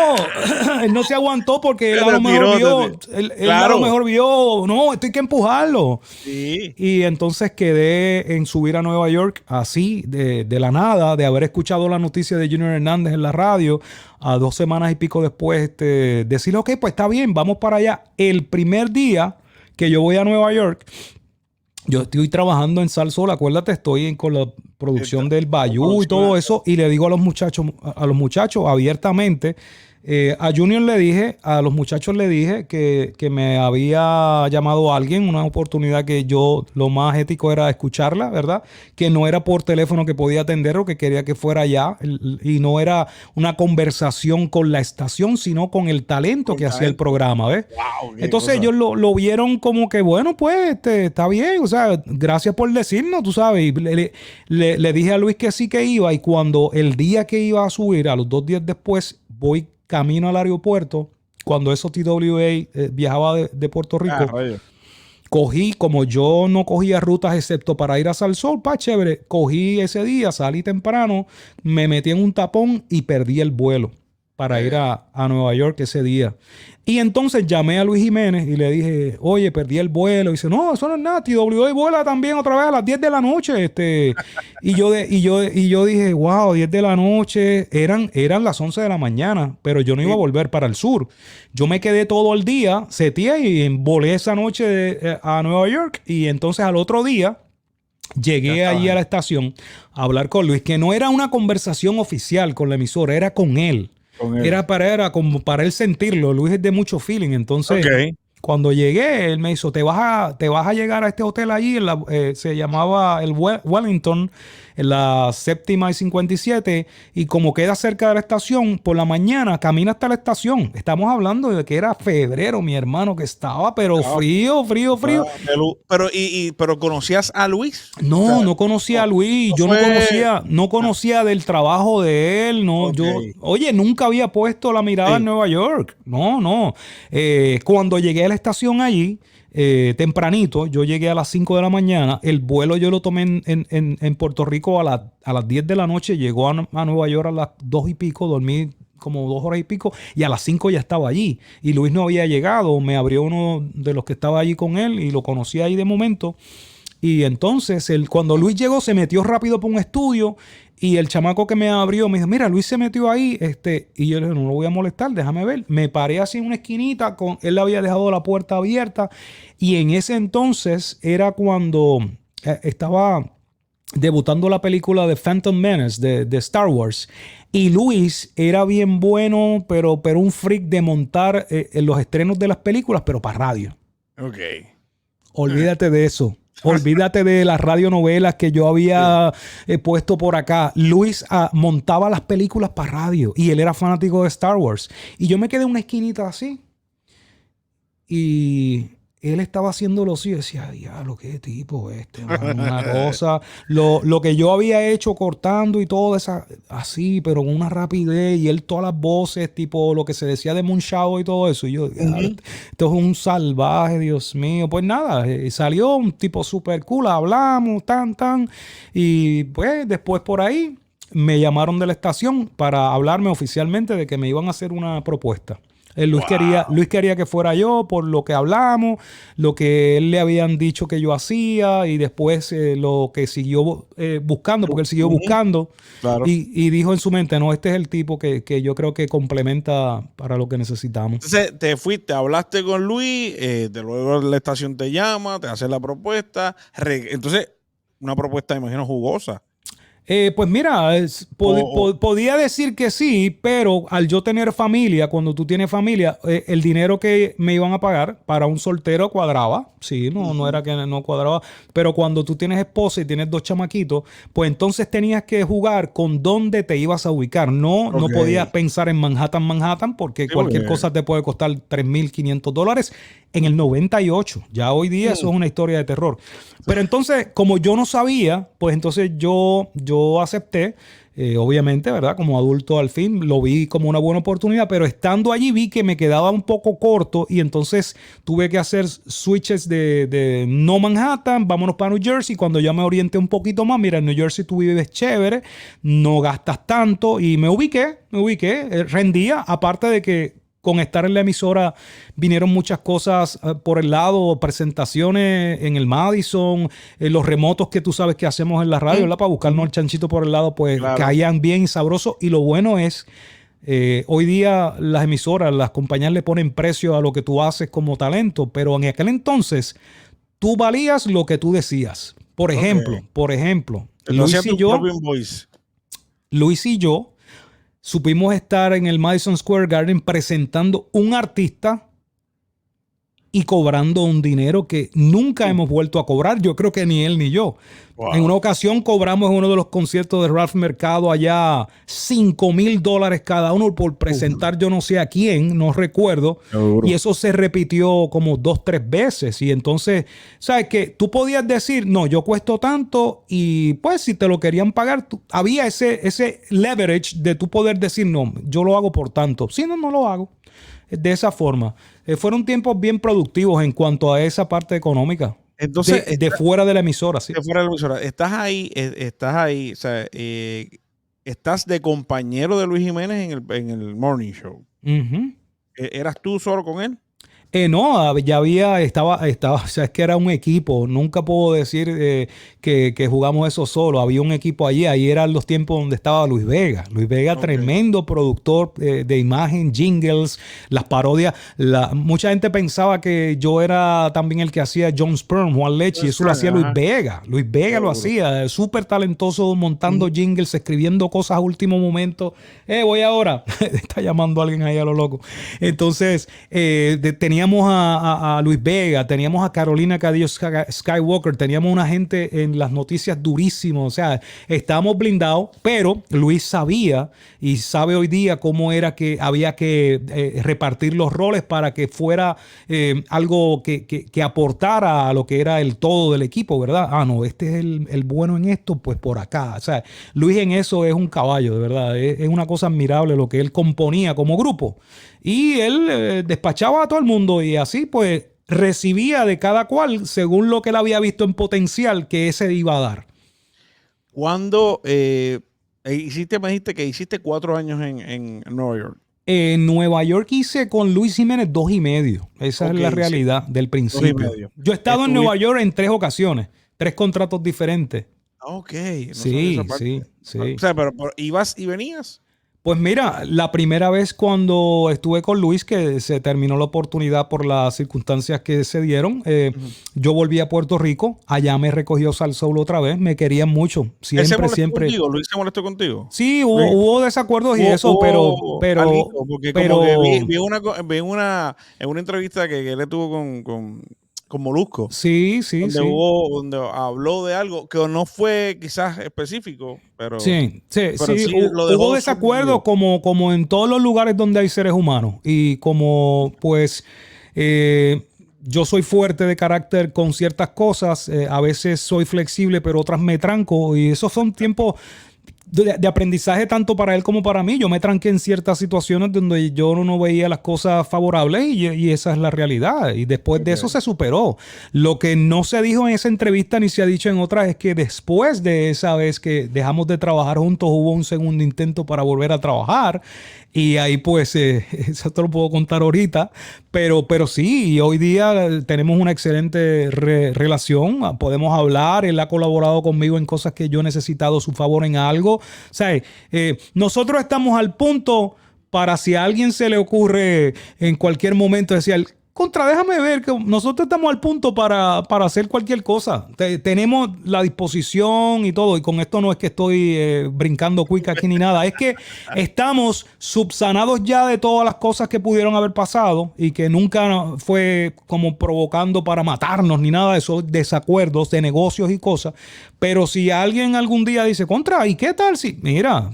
Él no se aguantó porque él a lo mejor vio. Él a lo mejor vio. No, esto hay que empujarlo. Sí. Y entonces quedé en subir a Nueva York así, de la nada, de haber escuchado la noticia de Junior Hernández en la radio. A 2 semanas y pico después, decirle, ok, pues está bien, vamos para allá. El primer día que yo voy a Nueva York, yo estoy trabajando en Sal Sol, acuérdate, estoy con la producción del Bayou y todo eso, y le digo a los muchachos abiertamente, a Junior le dije, a los muchachos le dije que me había llamado alguien, una oportunidad que yo lo más ético era escucharla, ¿verdad? Que no era por teléfono que podía atender o que quería que fuera allá, y no era una conversación con la estación, sino con el talento que hacía el programa, ¿ves? Wow, entonces ellos lo vieron como que, bueno, pues está bien, o sea, gracias por decirnos, tú sabes. Y le dije a Luis que sí que iba, y cuando el día que iba a subir, a los 2 días después, voy camino al aeropuerto, cuando eso TWA viajaba de Puerto Rico, cogí, como yo no cogía rutas excepto para ir a Sal Sol, chévere, cogí ese día, salí temprano, me metí en un tapón y perdí el vuelo para ir a Nueva York ese día. Y entonces llamé a Luis Jiménez y le dije, oye, perdí el vuelo. Y dice, no, eso no es nada, TWA vuela también otra vez a las 10 de la noche. Y yo dije, wow, 10 de la noche, eran las 11 de la mañana, pero yo no iba a volver para el sur. Yo me quedé todo el día, seteé y volé esa noche a Nueva York. Y entonces al otro día llegué allí a la estación a hablar con Luis, que no era una conversación oficial con la emisora, era con él. Era como para él sentirlo. Luis es de mucho feeling. Entonces, cuando llegué, él me hizo, te vas a llegar a este hotel allí, se llamaba el Wellington, en la 7ª y 57, y como queda cerca de la estación, por la mañana camina hasta la estación. Estamos hablando de que era febrero, mi hermano, que estaba, pero frío. Pero ¿conocías a Luis? No, o sea, no conocía a Luis. Yo no conocía del trabajo de él. No, oye, nunca había puesto la mirada en Nueva York. No. Cuando llegué a la estación allí, tempranito, yo llegué a las 5 de la mañana. El vuelo yo lo tomé en Puerto Rico a las 10 de la noche. Llegó a Nueva York a las 2 y pico. Dormí como 2 horas y pico. Y a las 5 ya estaba allí. Y Luis no había llegado. Me abrió uno de los que estaba allí con él y lo conocí ahí de momento. Y entonces, cuando Luis llegó, se metió rápido por un estudio. Y el chamaco que me abrió me dijo, mira, Luis se metió ahí. Y yo le dije, no lo voy a molestar, déjame ver. Me paré así en una esquinita. Él le había dejado la puerta abierta. Y en ese entonces era cuando estaba debutando la película de Phantom Menace de Star Wars. Y Luis era bien bueno, pero un freak de montar en los estrenos de las películas, pero para radio. Ok. Olvídate de eso. Olvídate de las radionovelas que yo había puesto por acá. Luis montaba las películas para radio y él era fanático de Star Wars. Y yo me quedé en una esquinita así. Y él estaba haciéndolo así. Decía, diablo, qué tipo este. Una cosa. Lo que yo había hecho cortando y todo esa, así, pero con una rapidez. Y él todas las voces, tipo lo que se decía de Moonshadow y todo eso. Y yo, esto es un salvaje, Dios mío. Pues nada, salió un tipo súper cool. Hablamos, tan. Y pues después por ahí me llamaron de la estación para hablarme oficialmente de que me iban a hacer una propuesta. Luis quería que fuera yo por lo que hablamos, lo que él le habían dicho que yo hacía y después lo que siguió buscando, porque él siguió buscando. Claro. Y dijo en su mente, no, este es el tipo que yo creo que complementa para lo que necesitamos. Entonces te fuiste, hablaste con Luis, de luego la estación te llama, te hace la propuesta. Entonces, una propuesta, imagino, jugosa. Pues mira, podía decir que sí, pero al yo tener familia, cuando tú tienes familia, el dinero que me iban a pagar para un soltero cuadraba. Sí, no era que no cuadraba. Pero cuando tú tienes esposa y tienes 2 chamaquitos, pues entonces tenías que jugar con dónde te ibas a ubicar. No podías pensar en Manhattan, porque cualquier cosa te puede costar $3,500 en el 98. Ya hoy día eso es una historia de terror. Pero entonces, como yo no sabía, pues entonces yo acepté, obviamente, ¿verdad? Como adulto al fin, lo vi como una buena oportunidad, pero estando allí vi que me quedaba un poco corto y entonces tuve que hacer switches de no Manhattan, vámonos para New Jersey. Cuando ya me orienté un poquito más, mira, en New Jersey tú vives chévere, no gastas tanto y me ubiqué, rendía, aparte de que con estar en la emisora vinieron muchas cosas por el lado, presentaciones en el Madison, los remotos que tú sabes que hacemos en la radio, ¿verdad? Para buscarnos el chanchito por el lado, pues caían bien y sabrosos. Y lo bueno es, hoy día las emisoras, las compañías le ponen precio a lo que tú haces como talento, pero en aquel entonces tú valías lo que tú decías. Por ejemplo, Luis y yo supimos estar en el Madison Square Garden presentando un artista y cobrando un dinero que nunca hemos vuelto a cobrar. Yo creo que ni él ni yo. Wow. En una ocasión cobramos en uno de los conciertos de Ralph Mercado allá $5,000 cada uno por presentar yo no sé a quién, no recuerdo. Y eso se repitió como 2-3 veces. Y entonces, ¿sabes qué? Tú podías decir, no, yo cuesto tanto y pues si te lo querían pagar, había ese leverage de tú poder decir, no, yo lo hago por tanto. Si no, no lo hago. De esa forma. Fueron tiempos bien productivos en cuanto a esa parte económica. Entonces, de fuera de la emisora, sí. De fuera de la emisora. Estás ahí, o sea, estás de compañero de Luis Jiménez en el Morning Show. ¿Eras tú solo con él? No, ya estaba, o sea, es que era un equipo. Nunca puedo decir que jugamos eso solo. Había un equipo allí. Ahí eran los tiempos donde estaba Luis Vega. Luis Vega, tremendo productor de imagen, jingles, las parodias. Mucha gente pensaba que yo era también el que hacía John Sperm, Juan Leche, y eso lo hacía Luis Vega. Luis Vega lo hacía, súper talentoso, montando jingles, escribiendo cosas a último momento. Voy ahora. Está llamando a alguien ahí a lo loco. Entonces, teníamos a Luis Vega, teníamos a Carolina Cadillo Skywalker, teníamos una gente en las noticias durísimo, o sea, estábamos blindados, pero Luis sabía y sabe hoy día cómo era que había que repartir los roles para que fuera algo que aportara a lo que era el todo del equipo, ¿verdad? No, este es el bueno en esto, pues por acá. O sea, Luis en eso es un caballo, de verdad. Es una cosa admirable lo que él componía como grupo. Y él despachaba a todo el mundo y así pues recibía de cada cual según lo que él había visto en potencial que ese iba a dar. Cuando me dijiste que hiciste 4 años en Nueva York. En Nueva York hice con Luis Jiménez 2 y medio. Esa es la realidad del principio. 2 y medio. Yo he estado en Nueva York en 3 ocasiones, 3 contratos diferentes. Ok. Sí. O sea, pero ibas y venías. Pues mira, la primera vez cuando estuve con Luis, que se terminó la oportunidad por las circunstancias que se dieron, yo volví a Puerto Rico, allá me recogió Sal Soul otra vez, me querían mucho, ¿Él se siempre, molestó siempre. contigo? ¿Luis se molestó contigo? Sí, Luis, hubo desacuerdos y eso, alguito, porque como que vi en una entrevista que él tuvo con Molusco, sí, donde habló de algo que no fue quizás específico, pero sí, lo dejó hubo desacuerdos como en todos los lugares donde hay seres humanos y como pues yo soy fuerte de carácter con ciertas cosas, a veces soy flexible pero otras me tranco y esos son tiempos de aprendizaje tanto para él como para mí. Yo me tranqué en ciertas situaciones donde yo no veía las cosas favorables y esa es la realidad. Y después de eso se superó. Lo que no se dijo en esa entrevista ni se ha dicho en otras es que después de esa vez que dejamos de trabajar juntos hubo un segundo intento para volver a trabajar. Y ahí pues, eso te lo puedo contar ahorita, pero sí, y hoy día tenemos una excelente relación, podemos hablar, él ha colaborado conmigo en cosas que yo he necesitado su favor en algo. O sea, nosotros estamos al punto para si a alguien se le ocurre en cualquier momento decir, déjame ver que nosotros estamos al punto para hacer cualquier cosa. Tenemos la disposición y todo. Y con esto no es que estoy brincando cuica aquí ni nada. Es que estamos subsanados ya de todas las cosas que pudieron haber pasado y que nunca fue como provocando para matarnos ni nada de esos desacuerdos de negocios y cosas. Pero si alguien algún día dice, ¿y qué tal si? Mira,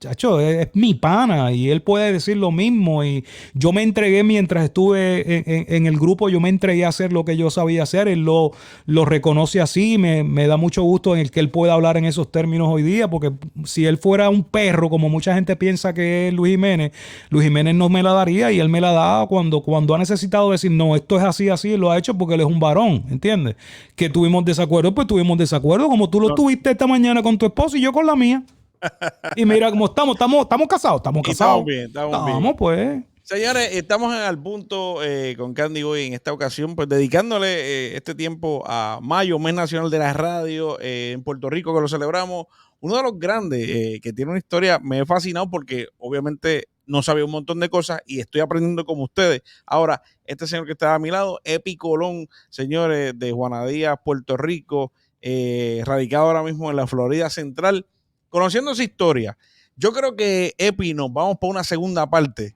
chacho, es mi pana y él puede decir lo mismo y yo me entregué mientras estuve en el grupo, yo me entregué a hacer lo que yo sabía hacer, él lo reconoce así, me da mucho gusto en el que él pueda hablar en esos términos hoy día, porque si él fuera un perro, como mucha gente piensa que es Luis Jiménez no me la daría y él me la da cuando ha necesitado decir, no, esto es así, él lo ha hecho porque él es un varón, ¿entiendes? Que tuvimos desacuerdo, pues tuvimos desacuerdo, como tú lo tuviste esta mañana con tu esposo y yo con la mía. Y mira cómo estamos casados, Estamos bien. Pues. Señores, estamos al punto con Candy Boy en esta ocasión, pues dedicándole este tiempo a mayo, mes nacional de la radio en Puerto Rico, que lo celebramos. Uno de los grandes que tiene una historia, me he fascinado porque obviamente no sabía un montón de cosas y estoy aprendiendo como ustedes. Ahora, este señor que está a mi lado, Epi Colón, señores, de Juana Díaz, Puerto Rico, radicado ahora mismo en la Florida Central. Conociendo su historia, yo creo que Epi nos vamos por una segunda parte.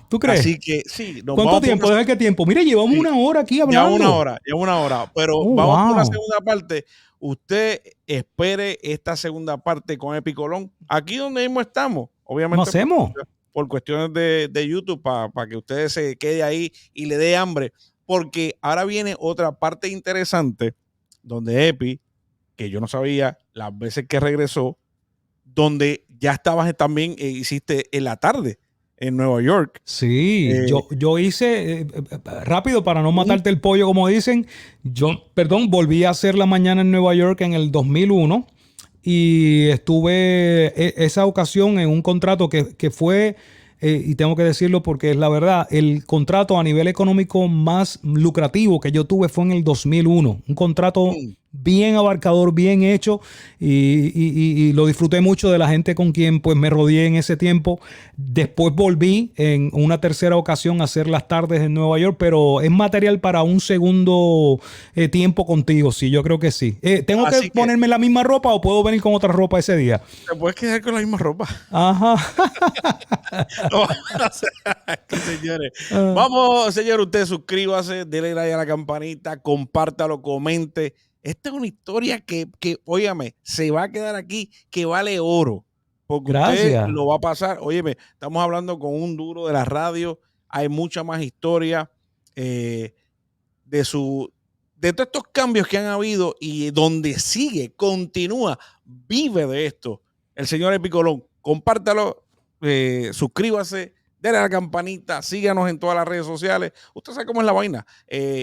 ¿Tú crees? Así que sí. ¿Cuánto tiempo? ¿Desde qué tiempo? Mire, llevamos una hora aquí hablando. Ya una hora. Pero vamos por una segunda parte. Usted espere esta segunda parte con Epi Colón. Aquí donde mismo estamos. Obviamente. ¿Lo hacemos? Por cuestiones de YouTube, para que usted se quede ahí y le dé hambre. Porque ahora viene otra parte interesante donde Epi, que yo no sabía las veces que regresó, donde ya estabas también, hiciste en la tarde en Nueva York. Sí, yo hice, rápido para no matarte el pollo como dicen, volví a hacer la mañana en Nueva York en el 2001 y estuve esa ocasión en un contrato que fue, y tengo que decirlo porque es la verdad, el contrato a nivel económico más lucrativo que yo tuve fue en el 2001, un contrato bien abarcador, bien hecho y lo disfruté mucho de la gente con quien pues me rodeé en ese tiempo. Después volví en una tercera ocasión a hacer las tardes en Nueva York, pero es material para un segundo tiempo contigo, sí, yo creo que sí. ¿Tengo que ponerme la misma ropa o puedo venir con otra ropa ese día? Te puedes quedar con la misma ropa. Ajá. Señores. Vamos, señor, usted suscríbase, dele like a la campanita, compártalo, comente. Esta es una historia que, óyame, se va a quedar aquí, que vale oro. Porque usted lo va a pasar. Óyeme, estamos hablando con un duro de la radio. Hay mucha más historia de todos estos cambios que han habido y donde sigue, continúa, vive de esto. El señor Epi Colón, compártalo, suscríbase, dale a la campanita, síganos en todas las redes sociales. Usted sabe cómo es la vaina.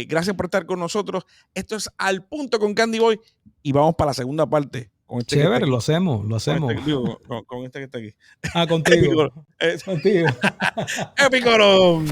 Gracias por estar con nosotros. Esto es Al Punto con Candy Boy y vamos para la segunda parte. Con este chévere, lo hacemos. Con este que está aquí. Contigo. Contigo. Epi Colón.